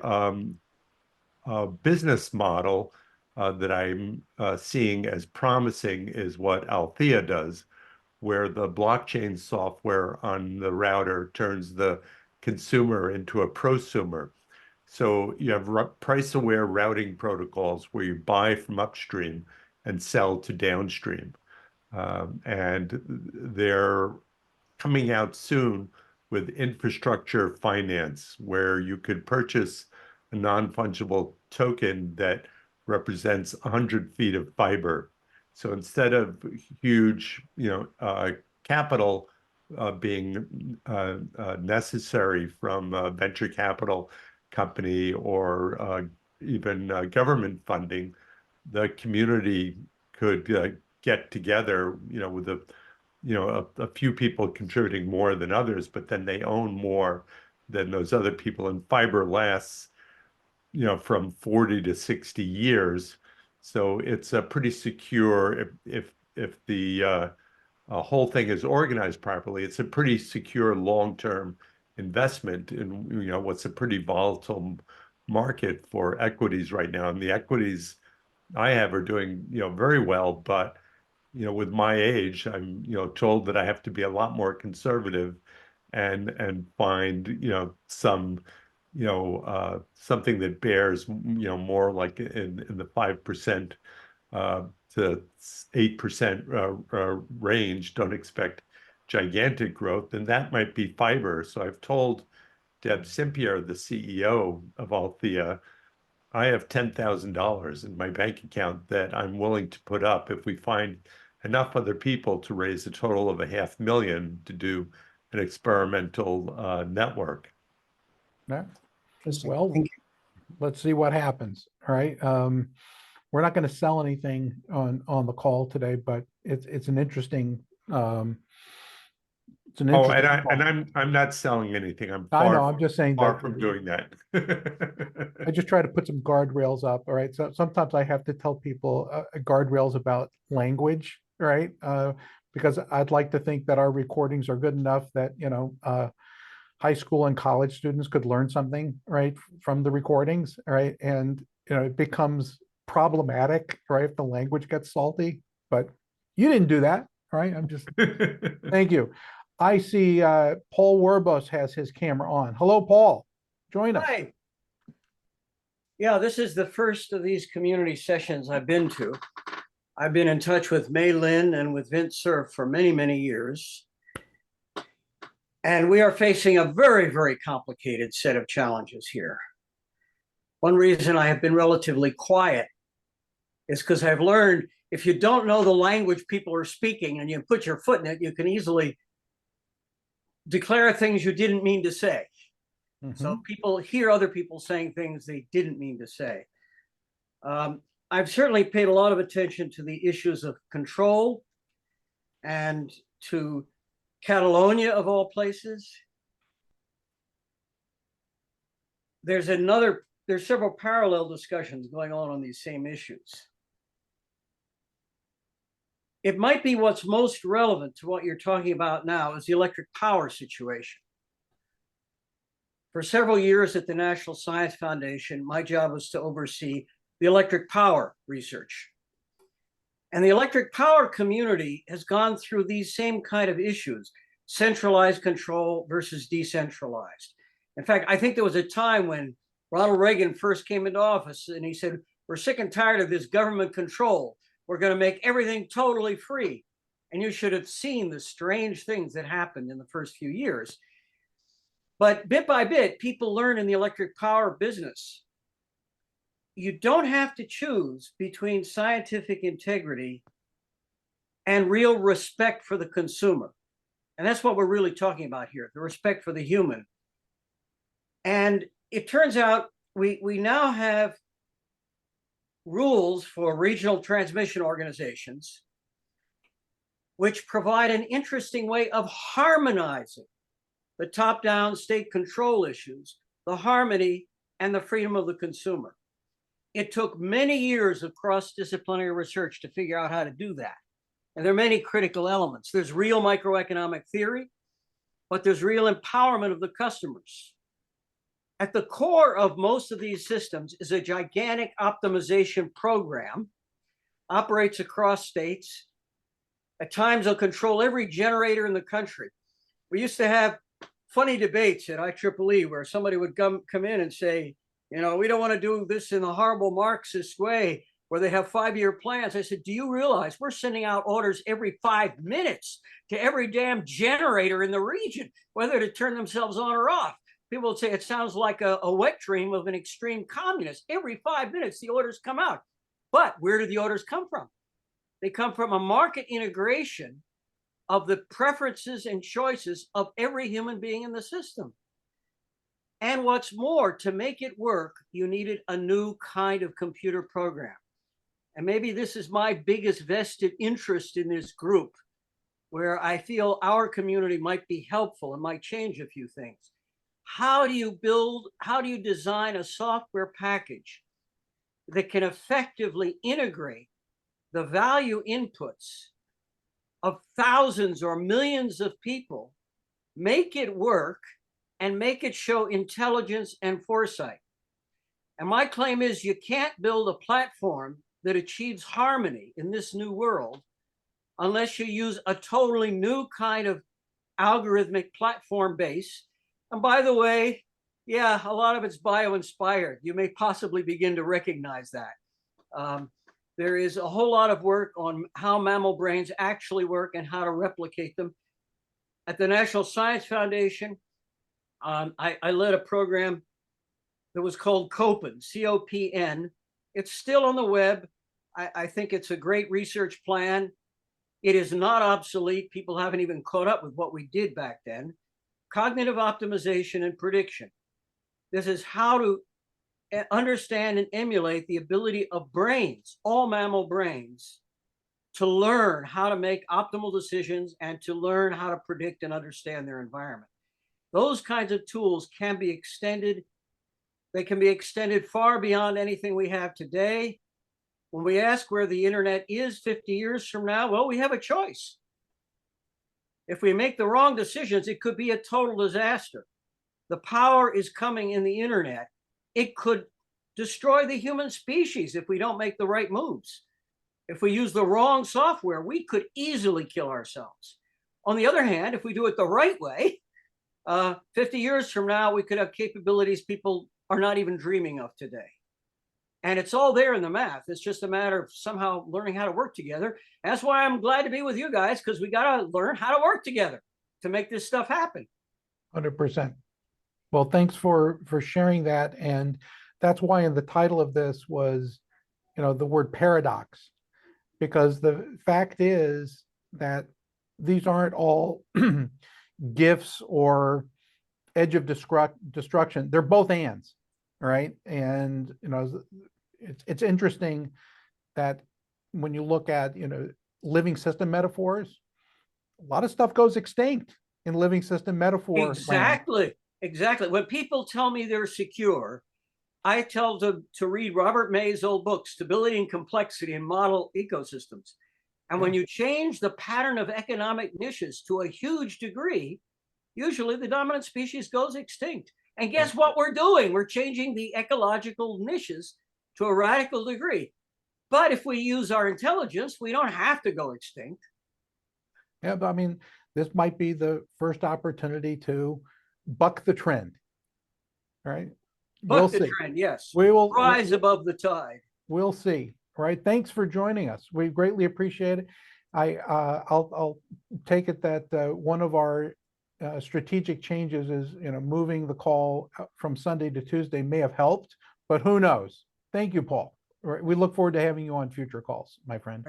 business model that I'm seeing as promising is what Althea does, where the blockchain software on the router turns the consumer into a prosumer. So you have price-aware routing protocols where you buy from upstream and sell to downstream. And they're coming out soon with infrastructure finance, where you could purchase a non-fungible token that represents 100 feet of fiber. So instead of huge, capital being necessary from a venture capital company or even government funding, the community could get together, with a few people contributing more than others, but then they own more than those other people. And fiber lasts, from 40 to 60 years. So it's a pretty secure, if the whole thing is organized properly, it's a pretty secure long-term investment in, what's a pretty volatile market for equities right now. And the equities I have are doing, very well, but with my age, I'm, told that I have to be a lot more conservative and find, some, something that bears, more like in the 5% to 8% range. Don't expect gigantic growth, and that might be fiber. So I've told Deb Simpier, the CEO of Althea, I have $10,000 in my bank account that I'm willing to put up if we find enough other people to raise a total of $500,000 to do an experimental network. Yeah. Interesting. Well, Thank you. let's see what happens. All right. We're not going to sell anything on the call today, but it's an interesting it's an Oh, interesting call. and I'm not selling anything. I'm I know, far, I'm just saying far that from doing that. I just try to put some guardrails up. All right. So sometimes I have to tell people guardrails about language, right? Because I'd like to think that our recordings are good enough that, high school and college students could learn something, right, from the recordings, right? And, it becomes problematic, right, if the language gets salty. But you didn't do that, right? I'm just, thank you. I see Paul Werbos has his camera on. Hello, Paul. Join us. Hi. Yeah, this is the first of these community sessions I've been to. I've been in touch with Mei Lin and with Vint Cerf for many, many years. And we are facing a very, very complicated set of challenges here. One reason I have been relatively quiet is because I've learned if you don't know the language people are speaking and you put your foot in it, you can easily declare things you didn't mean to say. So people hear other people saying things they didn't mean to say. I've certainly paid a lot of attention to the issues of control and to Catalonia, of all places. There's several parallel discussions going on these same issues. It might be what's most relevant to what you're talking about now is the electric power situation. For several years at the National Science Foundation, my job was to oversee the electric power research. And the electric power community has gone through these same kind of issues, centralized control versus decentralized. In fact, I think there was a time when Ronald Reagan first came into office and he said, we're sick and tired of this government control. We're going to make everything totally free. And you should have seen the strange things that happened in the first few years. But bit by bit, people learn in the electric power business, you don't have to choose between scientific integrity and real respect for the consumer. And that's what we're really talking about here, the respect for the human. And it turns out we now have rules for regional transmission organizations, which provide an interesting way of harmonizing the top-down state control issues, the harmony, and the freedom of the consumer. It took many years of cross-disciplinary research to figure out how to do that. And there are many critical elements. There's real microeconomic theory, but there's real empowerment of the customers. At the core of most of these systems is a gigantic optimization program, operates across states. At times, they'll control every generator in the country. We used to have funny debates at IEEE where somebody would come in and say, we don't want to do this in a horrible Marxist way where they have 5-year plans. I said, do you realize we're sending out orders every 5 minutes to every damn generator in the region, whether to turn themselves on or off? People would say it sounds like a wet dream of an extreme communist. Every 5 minutes, the orders come out. But where do the orders come from? They come from a market integration of the preferences and choices of every human being in the system. And what's more, to make it work, you needed a new kind of computer program. and maybe this is my biggest vested interest in this group, where I feel our community might be helpful and might change a few things. How do you design a software package that can effectively integrate the value inputs of thousands or millions of people, make it work, and make it show intelligence and foresight? And my claim is you can't build a platform that achieves harmony in this new world unless you use a totally new kind of algorithmic platform base. And by the way, yeah, a lot of it's bio-inspired. You may possibly begin to recognize that. There is a whole lot of work on how mammal brains actually work and how to replicate them. At the National Science Foundation, I led a program that was called COPN, C-O-P-N. It's still on the web. I think it's a great research plan. It is not obsolete. People haven't even caught up with what we did back then. Cognitive optimization and prediction. This is how to understand and emulate the ability of brains, all mammal brains, to learn how to make optimal decisions and to learn how to predict and understand their environment. Those kinds of tools can be extended. They can be extended far beyond anything we have today. When we ask where the internet is 50 years from now, well, we have a choice. If we make the wrong decisions, it could be a total disaster. The power is coming in the internet. It could destroy the human species if we don't make the right moves. If we use the wrong software, we could easily kill ourselves. On the other hand, if we do it the right way, 50 years from now, we could have capabilities people are not even dreaming of today. And it's all there in the math. It's just a matter of somehow learning how to work together. That's why I'm glad to be with you guys, because we got to learn how to work together to make this stuff happen. 100%. Well, thanks for sharing that. And that's why in the title of this was, the word paradox, because the fact is that these aren't all gifts or edge of destruction. They're both ands, right? And, it's interesting that when you look at, living system metaphors, a lot of stuff goes extinct in living system metaphor. Exactly. When people tell me they're secure, I tell them to read Robert May's old book, Stability and Complexity in Model Ecosystems. And when you change the pattern of economic niches to a huge degree, usually the dominant species goes extinct. And guess what we're doing? We're changing the ecological niches to a radical degree. But if we use our intelligence, we don't have to go extinct. Yeah, but I mean, this might be the first opportunity to buck the trend, right? Buck the trend, yes. We will rise above the tide. We'll see. All right. Thanks for joining us. We greatly appreciate it. I'll take it that one of our strategic changes is, moving the call from Sunday to Tuesday may have helped, but who knows? Thank you, Paul. All right, we look forward to having you on future calls, my friend.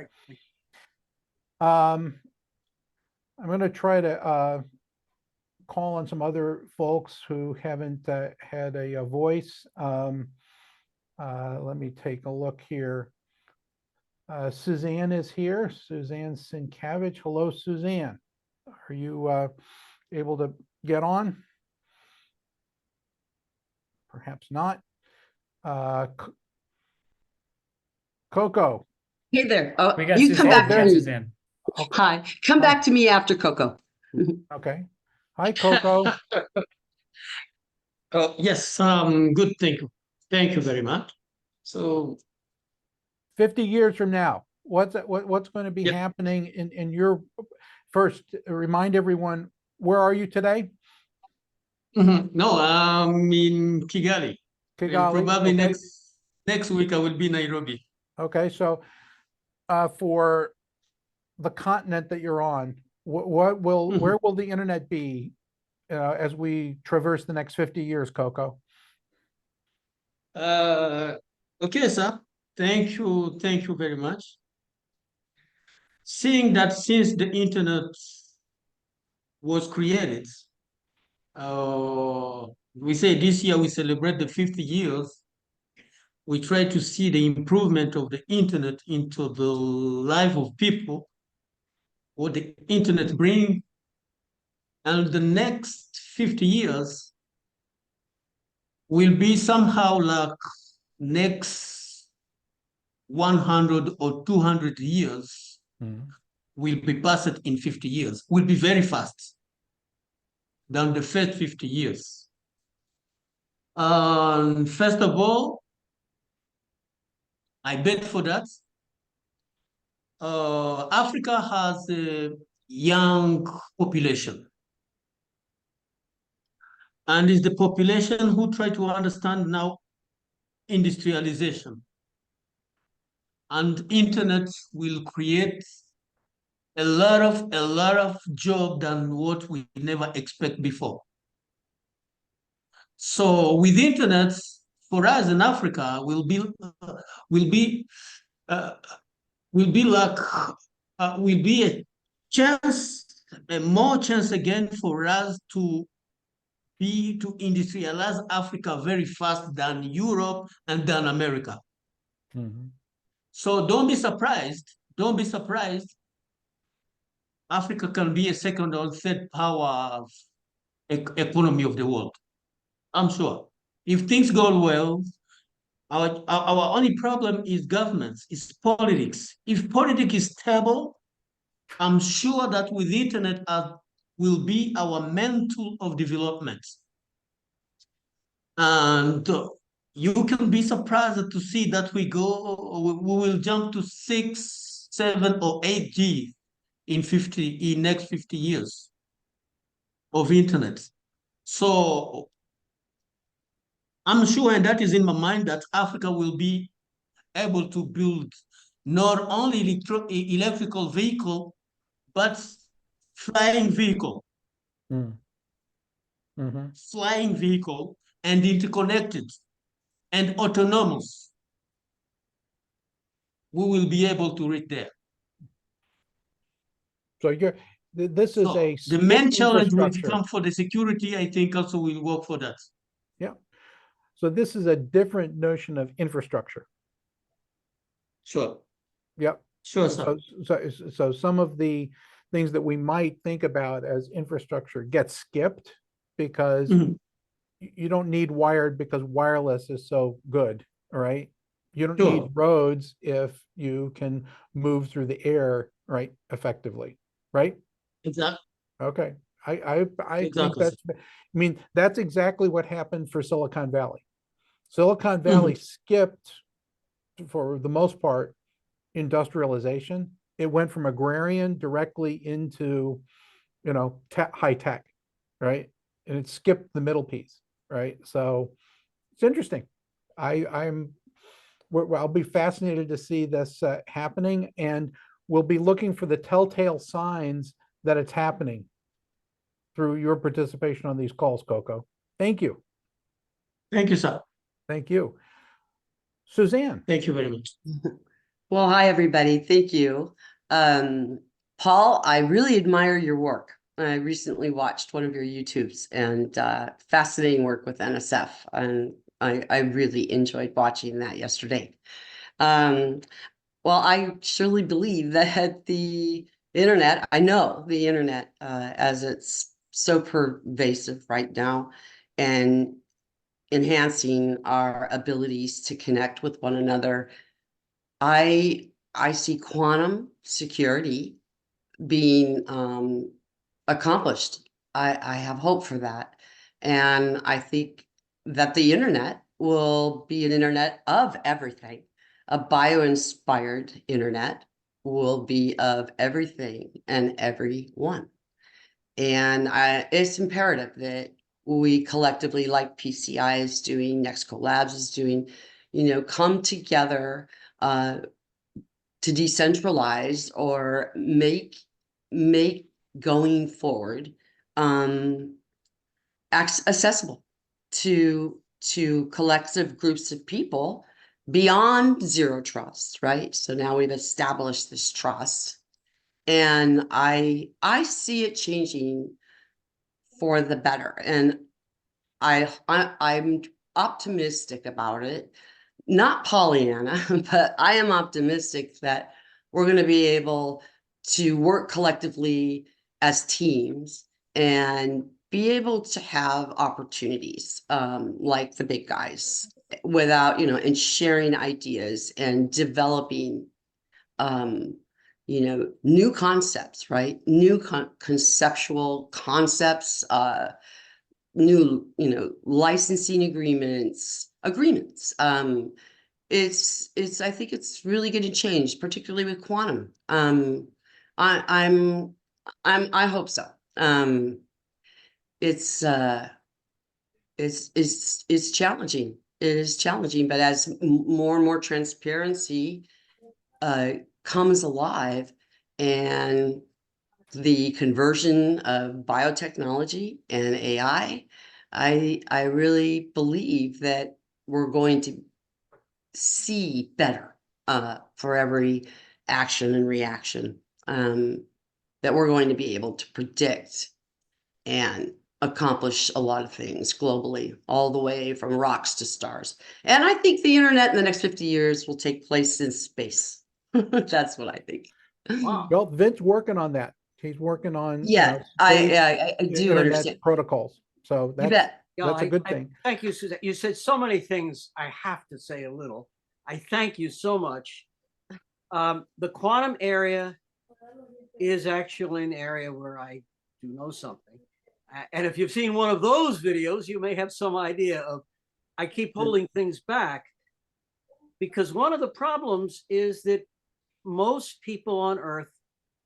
I'm going to try to call on some other folks who haven't had a voice. Let me take a look here. Suzanne is here. Suzanne Sienkiewicz. Hello, Suzanne. Are you able to get on? Perhaps not. Coco. Hey there. Oh, We got you Suzanne. come back We to got me. Suzanne. Okay. Hi. Come Hi. back to me after Coco. Okay. Hi, Coco. Oh, yes, good, thank you. Thank you very much. So 50 years from now, what's going to be Yeah. happening in your first? Remind everyone, where are you today? no, I'm in Kigali. And Kigali. probably Okay. next week I will be Nairobi. Okay, so for the continent that you're on, what will where will the internet be as we traverse the next 50 years, Coco? Okay, sir. Thank you very much. Seeing that since the internet was created, we say this year we celebrate the 50 years. we try to see the improvement of the internet into the life of people, what the internet bring, and the next 50 years will be somehow like next 100 or 200 years will be passed in 50 years, will be very fast than the first 50 years. First of all, I bet for that. Africa has a young population, and it's the population who try to understand now industrialization. And internet will create a lot of job than what we never expect before. So with internet, for us in Africa, will be a chance, a more chance again for us to industrialize Africa very fast than Europe and than America. So don't be surprised. Don't be surprised. Africa can be a second or third power of economy of the world. I'm sure. If things go well, our only problem is governments, is politics. If politics is stable, I'm sure that with the internet will be our main tool of development. And you can be surprised to see that we will jump to 6, 7, or 8G in next 50 years of internet. So I'm sure, and that is in my mind, that Africa will be able to build not only electrical vehicle, but flying vehicle. Flying vehicle and interconnected and autonomous. We will be able to reach there. So this is a the main challenge will infrastructure. come for the security. I think also will work for that. Yeah. So this is a different notion of infrastructure. Sure. Yep. Sure, sir. So some of the things that we might think about as infrastructure get skipped because you don't need wired because wireless is so good, all right? You don't need roads if you can move through the air, right, effectively, right? Exactly. Okay. I think Exactly. that's exactly what happened for Silicon Valley. Silicon Valley skipped, for the most part, industrialization. It went from agrarian directly into, high tech, right? And it skipped the middle piece, right? So it's interesting. I'll be fascinated to see this happening, and we'll be looking for the telltale signs that it's happening through your participation on these calls, Coco. Thank you. Thank you, sir. Thank you. Suzanne. Thank you very much. Well, hi, everybody. Thank you. Paul, I really admire your work. I recently watched one of your YouTubes, and fascinating work with NSF. And I really enjoyed watching that yesterday. Well, I surely believe that the internet, I know the internet, as it's so pervasive right now and enhancing our abilities to connect with one another, I see quantum security being accomplished. I have hope for that. And I think that the internet will be an internet of everything. A bio-inspired internet will be of everything and everyone. And it's imperative that we collectively, like PCI is doing, Nexco Labs is doing, come together to decentralize or make going forward accessible to collective groups of people beyond zero trust, right? So now we've established this trust, and I see it changing for the better, and I'm optimistic about it, not Pollyanna, but I am optimistic that we're going to be able to work collectively as teams and be able to have opportunities like the big guys without, and sharing ideas and developing, new concepts, right? New conceptual concepts, new, licensing agreements. I think it's really going to change, particularly with quantum. I hope so. It's challenging. It is challenging, but as more and more transparency comes alive, and the conversion of biotechnology and AI, I really believe that we're going to see better for every action and reaction, that we're going to be able to predict and accomplish a lot of things globally, all the way from rocks to stars. And I think the internet in the next 50 years will take place in space. That's what I think. Wow. Well, Vince's working on that. He's working on, Yeah, I do internet understand. protocols. So You that's bet. that's a good thing. Thank you, Suzanne. You said so many things. I have to say a little. I thank you so much. The quantum area is actually an area where I do know something. And if you've seen one of those videos, you may have some idea of, I keep holding things back because one of the problems is that most people on Earth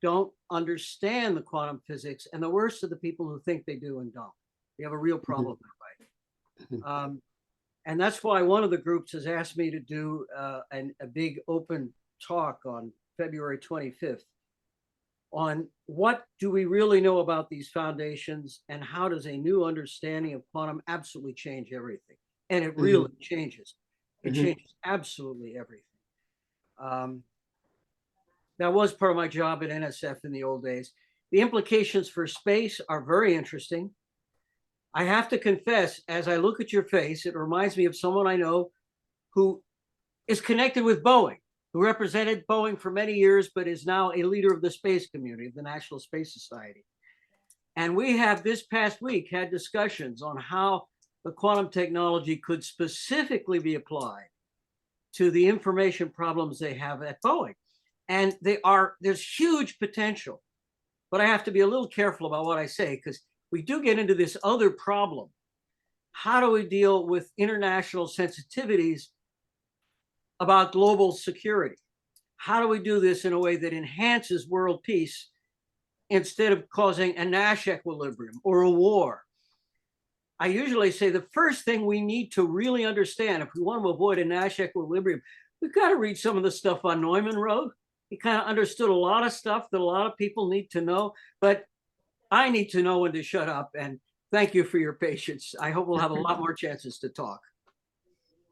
don't understand the quantum physics, and the worst are the people who think they do and don't. We have a real problem that way. And that's why one of the groups has asked me to do a big open talk on February 25th on what do we really know about these foundations and how does a new understanding of quantum absolutely change everything. And it really changes. It changes absolutely everything. That was part of my job at NSF in the old days. The implications for space are very interesting. I have to confess, as I look at your face, it reminds me of someone I know who is connected with Boeing, who represented Boeing for many years, but is now a leader of the space community, of the National Space Society. And we have this past week had discussions on how the quantum technology could specifically be applied to the information problems they have at Boeing. And there's huge potential, but I have to be a little careful about what I say because we do get into this other problem. How do we deal with international sensitivities about global security? How do we do this in a way that enhances world peace instead of causing a Nash equilibrium or a war? I usually say the first thing we need to really understand if we want to avoid a Nash equilibrium, we've got to read some of the stuff on Neumann wrote. He kind of understood a lot of stuff that a lot of people need to know, but I need to know when to shut up. And thank you for your patience. I hope we'll have a lot more chances to talk.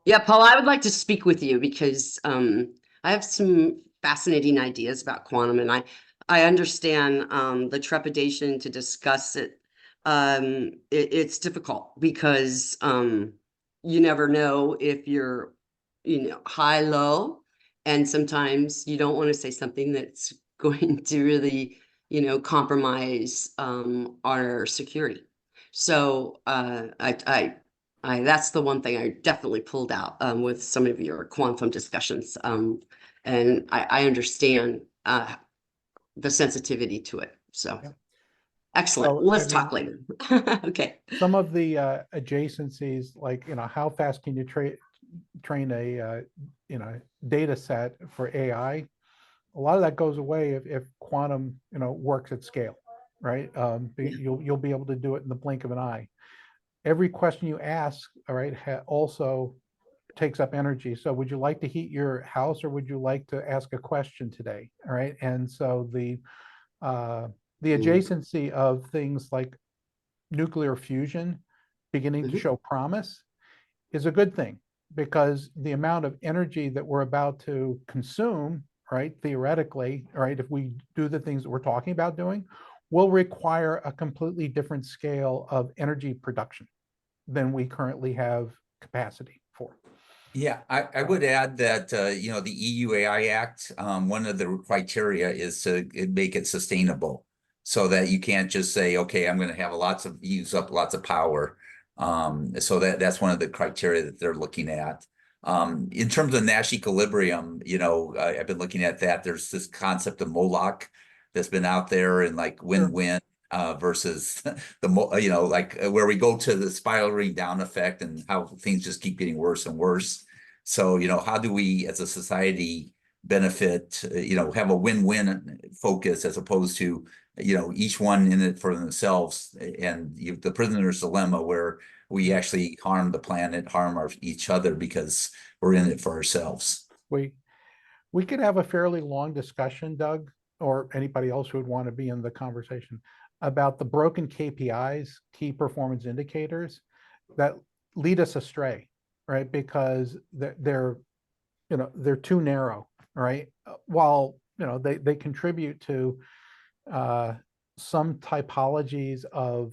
Yeah, Paul, I would like to speak with you because I have some fascinating ideas about quantum, and I understand the trepidation to discuss it. It's difficult because you never know if you're, high, low, and sometimes you don't want to say something that's going to really, compromise our security. So that's the one thing I definitely pulled out with some of your quantum discussions. And I understand the sensitivity to it. So excellent. So, Let's talk later. Okay. some of the adjacencies, like, how fast can you train a data set for AI? A lot of that goes away if quantum works at scale, right? You'll be able to do it in the blink of an eye. Every question you ask, all right, also takes up energy. So would you like to heat your house, or would you like to ask a question today? All right. And so the adjacency of things like nuclear fusion beginning to show promise is a good thing, because the amount of energy that we're about to consume, right, theoretically, right, if we do the things that we're talking about doing, will require a completely different scale of energy production than we currently have capacity for. Yeah, I would add that, you know, the EU AI Act, one of the criteria is to make it sustainable so that you can't just say, okay, I'm going to have use up lots of power. So that's one of the criteria that they're looking at. In terms of Nash equilibrium, you know, I've been looking at that. There's this concept of Moloch that's been out there and like win-win. Versus you know, like where we go to the spiraling down effect and how things just keep getting worse and worse. So, you know, how do we as a society benefit, you know, have a win-win focus as opposed to, you know, each one in it for themselves and the prisoner's dilemma where we actually harm the planet, harm each other because we're in it for ourselves. We could have a fairly long discussion, Doug, or anybody else who would want to be in the conversation about the broken KPIs, key performance indicators, that lead us astray, right? Because they're you know, they're too narrow, right? While, you know, they contribute to some typologies of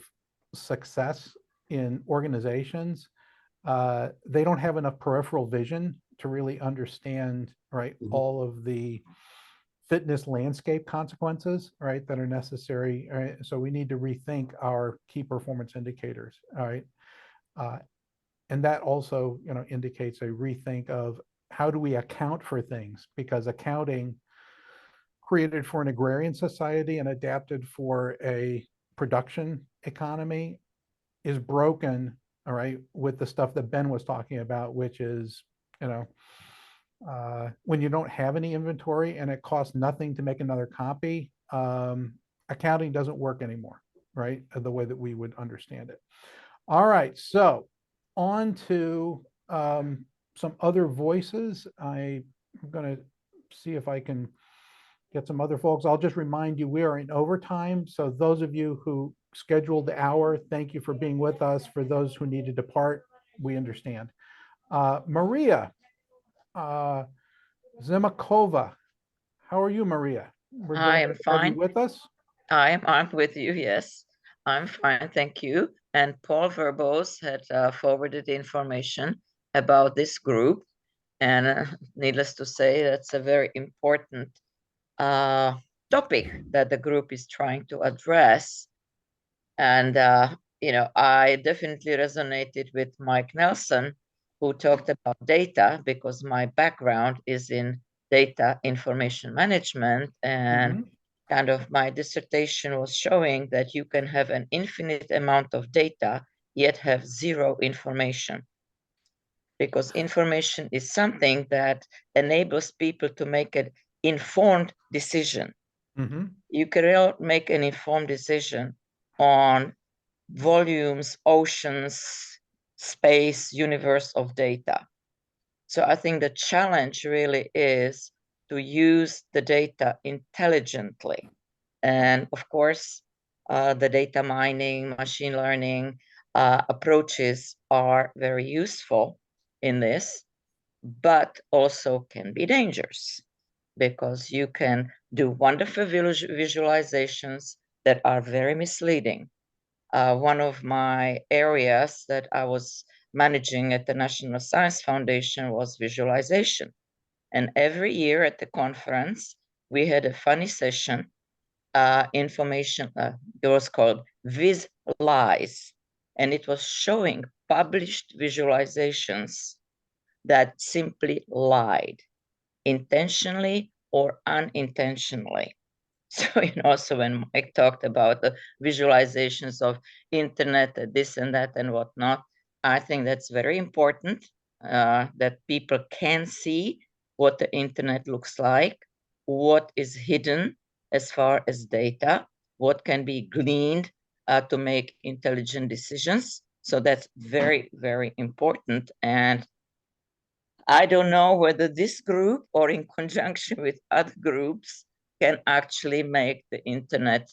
success in organizations, they don't have enough peripheral vision to really understand, right, all of the fitness landscape consequences, right, that are necessary. Right? So we need to rethink our key performance indicators. All right. And that also, you know, indicates a rethink of how do we account for things, because accounting created for an agrarian society and adapted for a production economy is broken, all right, with the stuff that Ben was talking about, which is, you know, when you don't have any inventory and it costs nothing to make another copy, accounting doesn't work anymore, right? The way that we would understand it. All right, so on to some other voices. I'm going to see if I can get some other folks. I'll just remind you, we are in overtime. So those of you who scheduled the hour, thank you for being with us. For those who need to depart, we understand. Maria Zemakova, how are you, Maria? I am Have you fine. with us? I'm with you, yes. I'm fine, thank you. And Paul Verbos had forwarded the information about this group. And needless to say, that's a very important topic that the group is trying to address. And, you know, I definitely resonated with Mike Nelson, who talked about data, because my background is in data information management. And kind of my dissertation was showing that you can have an infinite amount of data, yet have zero information. Because information is something that enables people to make an informed decision. You cannot make an informed decision on volumes, oceans, space, universe of data. So I think the challenge really is to use the data intelligently. And of course, the data mining, machine learning approaches are very useful in this, but also can be dangerous because you can do wonderful visualizations that are very misleading. One of my areas that I was managing at the National Science Foundation was visualization. And every year at the conference, we had a funny session, information, it was called Viz Lies. And it was showing published visualizations that simply lied, intentionally or unintentionally. So, you know, so when Mike talked about the visualizations of internet, this and that and whatnot, I think that's very important, that people can see what the internet looks like, what is hidden as far as data, what can be gleaned to make intelligent decisions. So that's very, very important. And I don't know whether this group or in conjunction with other groups can actually make the internet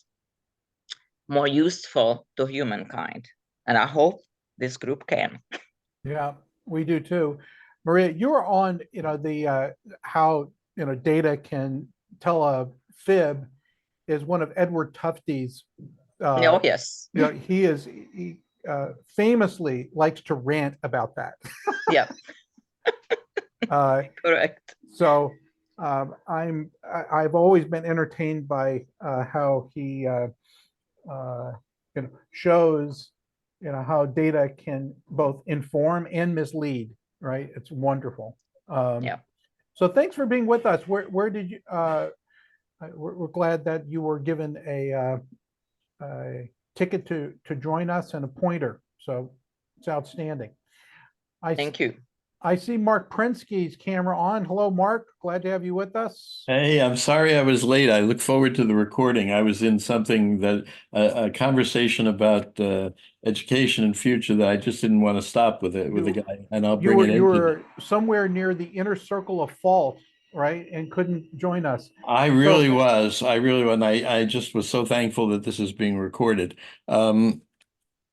more useful to humankind. And I hope this group can. Yeah, we do too. Maria, you were on, you know, the how, you know, data can tell a fib is one of Edward Tufte's. Oh, yes. You know, he famously likes to rant about that. Yeah. Correct. So I've always been entertained by how he shows how data can both inform and mislead. Right? It's wonderful. Yeah. So thanks for being with us. Where did you? We're glad that you were given a ticket to join us and a pointer. So it's outstanding. Thank you. I see Mark Prinsky's camera on. Hello, Mark. Glad to have you with us. Hey, I'm sorry I was late. I look forward to the recording. I was in something that a conversation about education and future that I just didn't want to stop with it with a guy, and I'll bring it You into. were somewhere near the inner circle of fault, right? And couldn't join us. I really was. I really was. And I just was so thankful that this is being recorded. And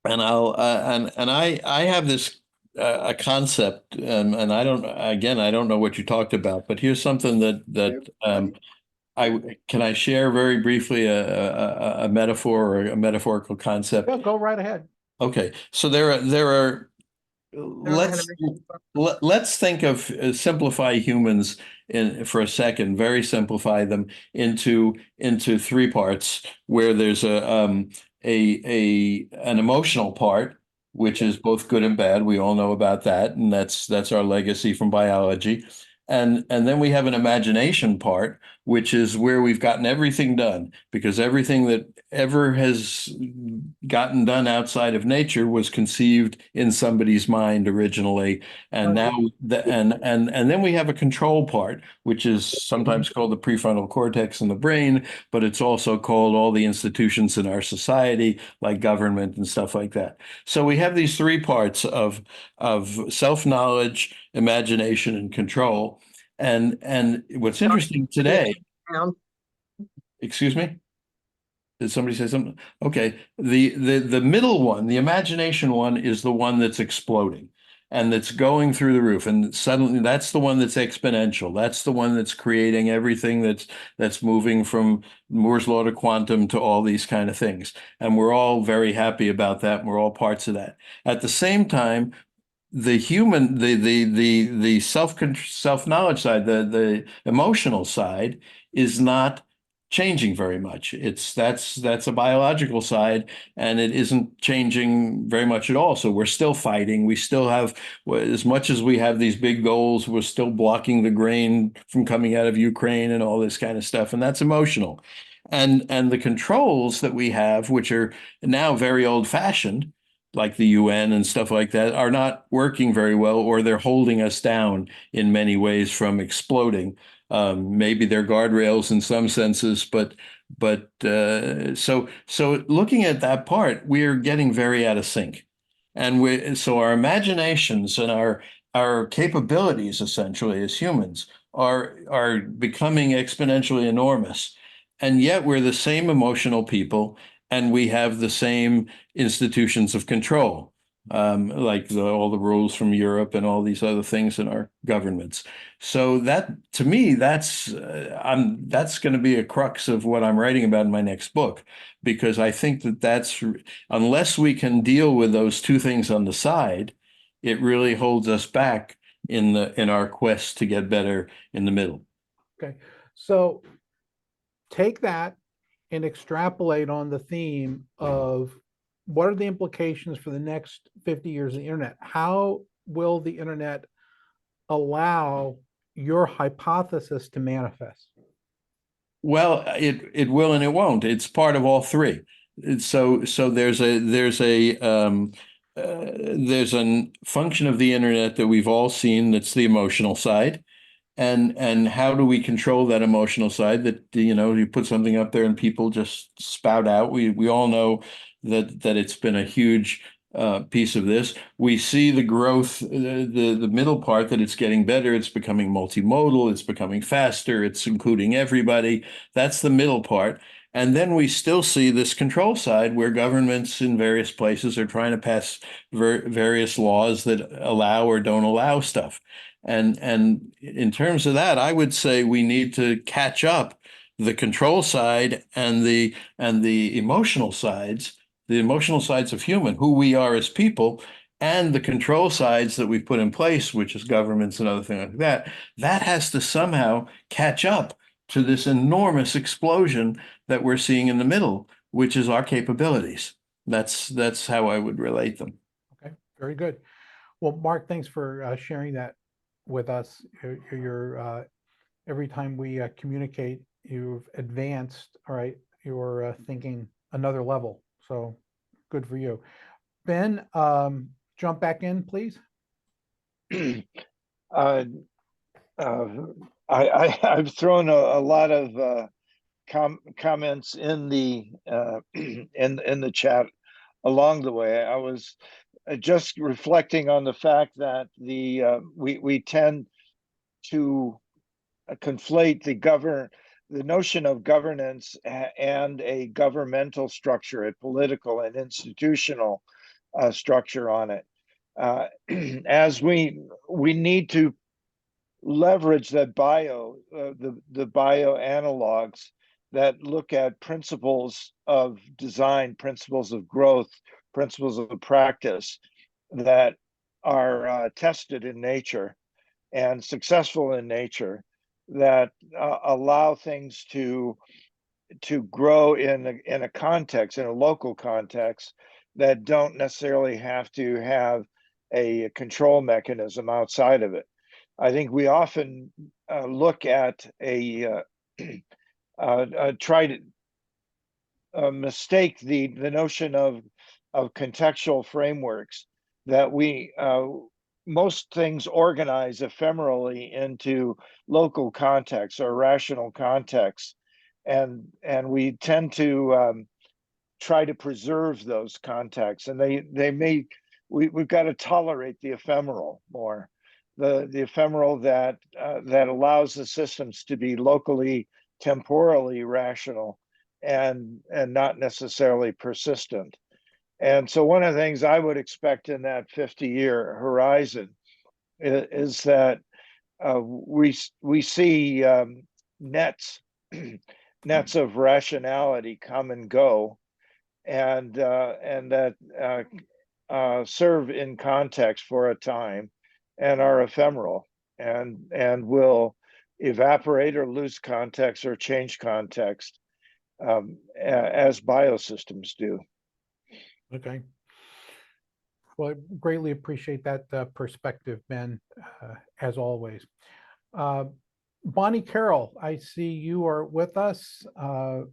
I'll and I have this a concept, and I don't know what you talked about, but here's something that I share very briefly a metaphor or a metaphorical concept. Yeah, go right ahead. Okay, so there are let's think of simplify humans for a second, very simplify them into three parts, where there's an emotional part, which is both good and bad. We all know about that, and that's our legacy from biology. And then we have an imagination part, which is where we've gotten everything done, because everything that ever has gotten done outside of nature was conceived in somebody's mind originally. And now and then we have a control part, which is sometimes called the prefrontal cortex in the brain, but it's also called all the institutions in our society, like government and stuff like that. So we have these three parts of self-knowledge, imagination, and control. And what's interesting today, excuse me? Did somebody say something? Okay. The middle one, the imagination one, is the one that's exploding and that's going through the roof. And suddenly that's the one that's exponential. That's the one that's creating everything that's moving from Moore's law to quantum to all these kind of things. And we're all very happy about that. And we're all parts of that. At the same time, the human, the self-knowledge side, the emotional side is not changing very much. That's a biological side, and it isn't changing very much at all. So we're still fighting. We still have, as much as we have these big goals, we're still blocking the grain from coming out of Ukraine and all this kind of stuff, and that's emotional. And the controls that we have, which are now very old-fashioned, like the UN and stuff like that, are not working very well, or they're holding us down in many ways from exploding. Maybe they're guardrails in some senses, but so looking at that part, we're getting very out of sync, and so our imaginations and our capabilities, essentially as humans, are becoming exponentially enormous, and yet we're the same emotional people, and we have the same institutions of control, like all the rules from Europe and all these other things in our governments. So that, to me, that's going to be a crux of what I'm writing about in my next book, because I think that's unless we can deal with those two things on the side, it really holds us back in our quest to get better in the middle. Okay, so take that and extrapolate on the theme of what are the implications for the next 50 years of the internet? How will the internet allow your hypothesis to manifest? Well, it will and it won't. It's part of all three. So there's a function of the internet that we've all seen, that's the emotional side. And how do we control that emotional side, that you put something up there and people just spout out? We all know that it's been a huge piece of this. We see the growth, the middle part, that it's getting better. It's becoming multimodal. It's becoming faster. It's including everybody. That's the middle part. And then we still see this control side, where governments in various places are trying to pass various laws that allow or don't allow stuff. And in terms of that, I would say we need to catch up the control side and the emotional sides of human, who we are as people, and the control sides that we've put in place, which is governments and other things like that, that has to somehow catch up to this enormous explosion that we're seeing in the middle, which is our capabilities. That's how I would relate them. Okay, very good. Well, Mark, thanks for sharing that with us. Every time we communicate, you've advanced, all right, you're thinking another level. So good for you. Ben, jump back in, please. uh, I've thrown a lot of comments in the in the chat along the way. I was just reflecting on the fact that we tend to conflate the notion of governance and a governmental structure, a political and institutional structure on it. As we need to leverage that the bio analogs that look at principles of design, principles of growth, principles of practice that are tested in nature and successful in nature, that allow things to grow in a context, in a local context, that don't necessarily have to have a control mechanism outside of it. I think we often look at try to mistake the notion of contextual frameworks, that we most things organize ephemerally into local contexts or rational contexts, and we tend to try to preserve those contexts, and we've got to tolerate the ephemeral more, the ephemeral that allows the systems to be locally, temporally rational and not necessarily persistent. And so one of the things I would expect in that 50-year horizon is that we see nets of rationality come and go, and that serve in context for a time and are ephemeral and will evaporate or lose context or change context as biosystems do. Okay. Well, I greatly appreciate that perspective, Ben, as always. Bonnie Carroll, I see you are with us. Would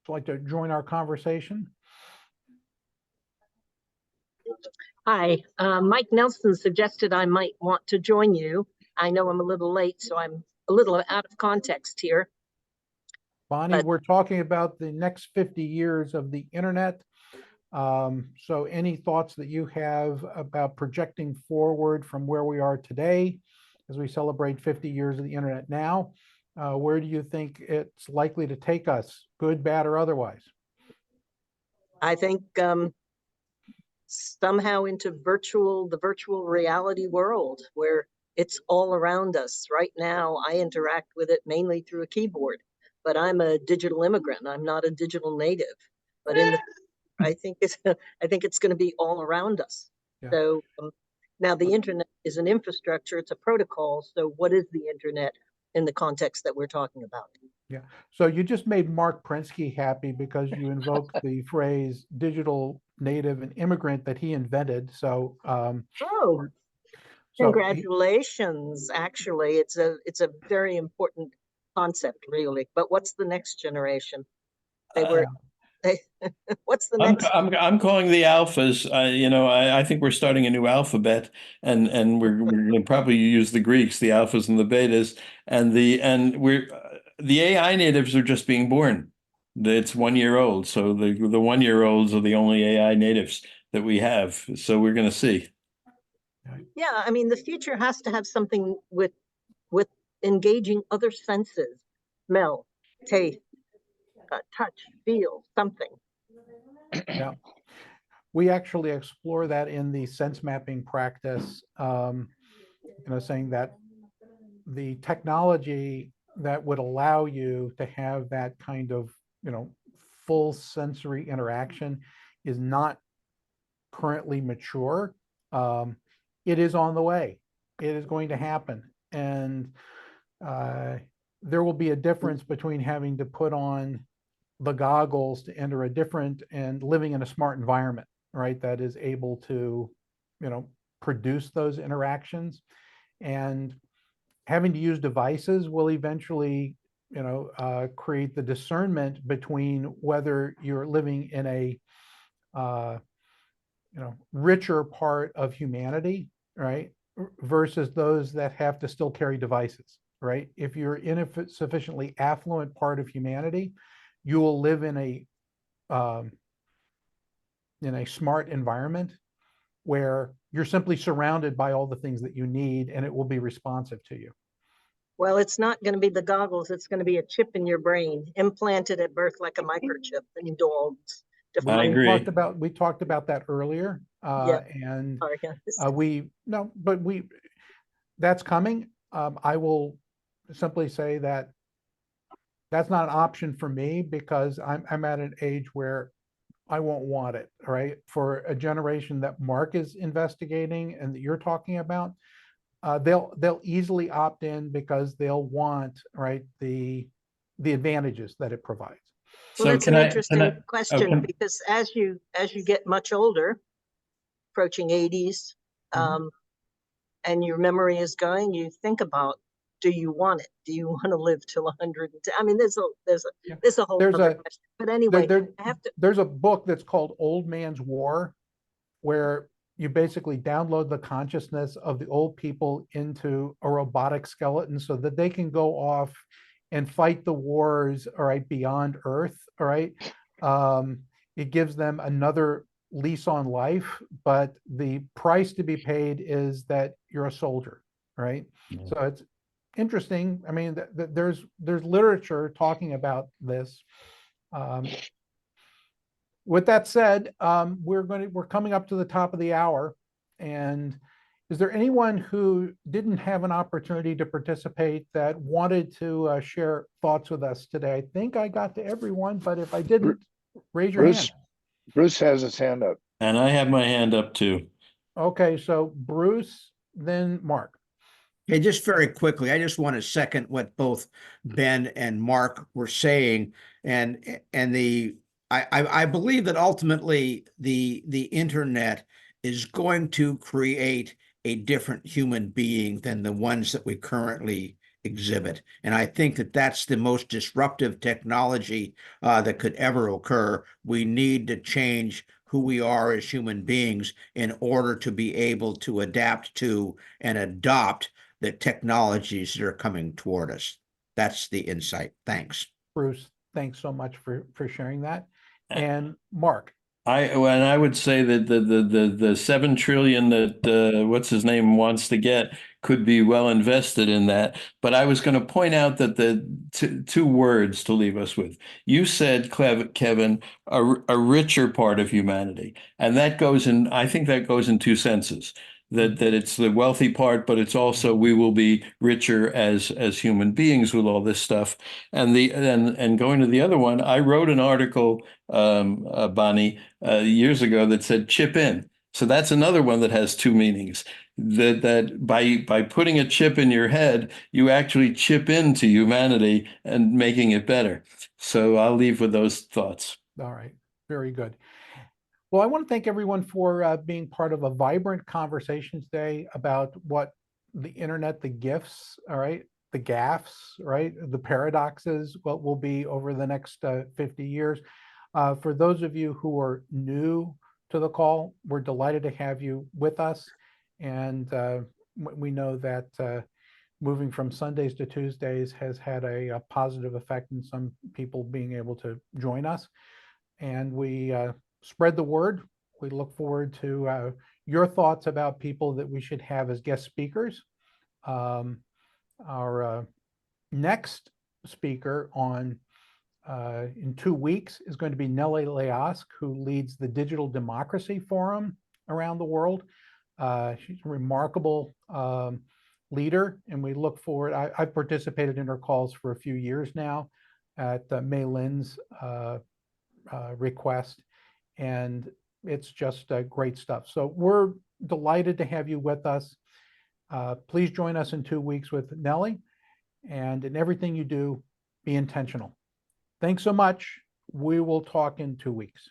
you like to join our conversation? Hi, Mike Nelson suggested I might want to join you. I know I'm a little late, so I'm a little out of context here. Bonnie, we're talking about the next 50 years of the internet. So any thoughts that you have about projecting forward from where we are today as we celebrate 50 years of the internet now? Where do you think it's likely to take us, good, bad, or otherwise? I think somehow into the virtual reality world where it's all around us. Right now, I interact with it mainly through a keyboard, but I'm a digital immigrant. I'm not a digital native, but I think it's going to be all around us. Yeah. So now the internet is an infrastructure, it's a protocol. So what is the internet in the context that we're talking about? Yeah. So you just made Mark Prensky happy because you invoked the phrase digital native and immigrant that he invented. So congratulations. Actually, it's a very important concept, really. But what's the next generation? What's the next? I'm calling the alphas. I think we're starting a new alphabet, and we're going to probably use the Greeks, the alphas and the betas, and the AI natives are just being born. It's 1 year old, so the 1 year olds are the only AI natives that we have. So we're going to see. Yeah, I mean, the future has to have something with engaging other senses, smell, taste, touch, feel, something. Yeah, we actually explore that in the sense mapping practice, saying that the technology that would allow you to have that kind of, full sensory interaction is not currently mature, it is on the way. It is going to happen. And there will be a difference between having to put on the goggles to enter a different and living in a smart environment, right? That is able to, produce those interactions, and having to use devices will eventually, create the discernment between whether you're living in a, richer part of humanity, right? Versus those that have to still carry devices, right? If you're in a sufficiently affluent part of humanity, you will live um, in a smart environment where you're simply surrounded by all the things that you need, and it will be responsive to you. Well, it's not going to be the goggles. It's going to be a chip in your brain, implanted at birth like a microchip in dogs. I We agree. talked about that earlier, Yeah. and Sorry, guys. that's coming. I will simply say that that's not an option for me, because I'm at an age where I won't want it, right? For a generation that Mark is investigating and that you're talking about, they'll easily opt in because they'll want, right, the advantages that it provides. Well, So that's can an I, interesting question, can- because as you get much older, approaching 80s, and your memory is going, you think about, do you want it? Do you want to live till 110? I mean, there's a whole other question. But anyway, I have to. There's a book that's called Old Man's War, where you basically download the consciousness of the old people into a robotic skeleton so that they can go off and fight the wars, all right, beyond Earth, all right. It gives them another lease on life, but the price to be paid is that you're a soldier, right? Yeah. So it's interesting. I mean, there's literature talking about this. With that said, we're coming up to the top of the hour, and is there anyone who didn't have an opportunity to participate that wanted to share thoughts with us today? I think I got to everyone, but if I didn't, raise your hand. Bruce has his hand up. And I have my hand up too. Okay, so Bruce, then Mark. Okay, just very quickly, I just want to second what both Ben and Mark were saying, and I believe that ultimately the internet is going to create a different human being than the ones that we currently exhibit. And I think that that's the most disruptive technology that could ever occur. We need to change who we are as human beings in order to be able to adapt to and adopt the technologies that are coming toward us. That's the insight. Thanks. Bruce, thanks so much for sharing that. And Mark. I would say that the 7 trillion that what's his name wants to get could be well invested in that. But I was going to point out that the two words to leave us with. You said, Kevin, a richer part of humanity, and that goes in. I think that goes in two senses. That it's the wealthy part, but it's also we will be richer as human beings with all this stuff. And going to the other one, I wrote an article, Bonnie, years ago that said chip in. So that's another one that has two meanings. That by putting a chip in your head, you actually chip into humanity and making it better. So I'll leave with those thoughts. All right, very good. Well, I want to thank everyone for being part of a vibrant conversation today about what the internet, the gifts, all right, the gaffes, right, the paradoxes, what will be over the next 50 years. For those of you who are new to the call, we're delighted to have you with us. And we know that moving from Sundays to Tuesdays has had a positive effect in some people being able to join us. And we spread the word. We look forward to your thoughts about people that we should have as guest speakers. Our next speaker in 2 weeks is going to be Nelly Leask, who leads the Digital Democracy Forum around the world. She's a remarkable leader, and we look forward. I've participated in her calls for a few years now at Mei Lin's request. And it's just great stuff. So we're delighted to have you with us. Please join us in 2 weeks with Nellie, and in everything you do, be intentional. Thanks so much. We will talk in 2 weeks.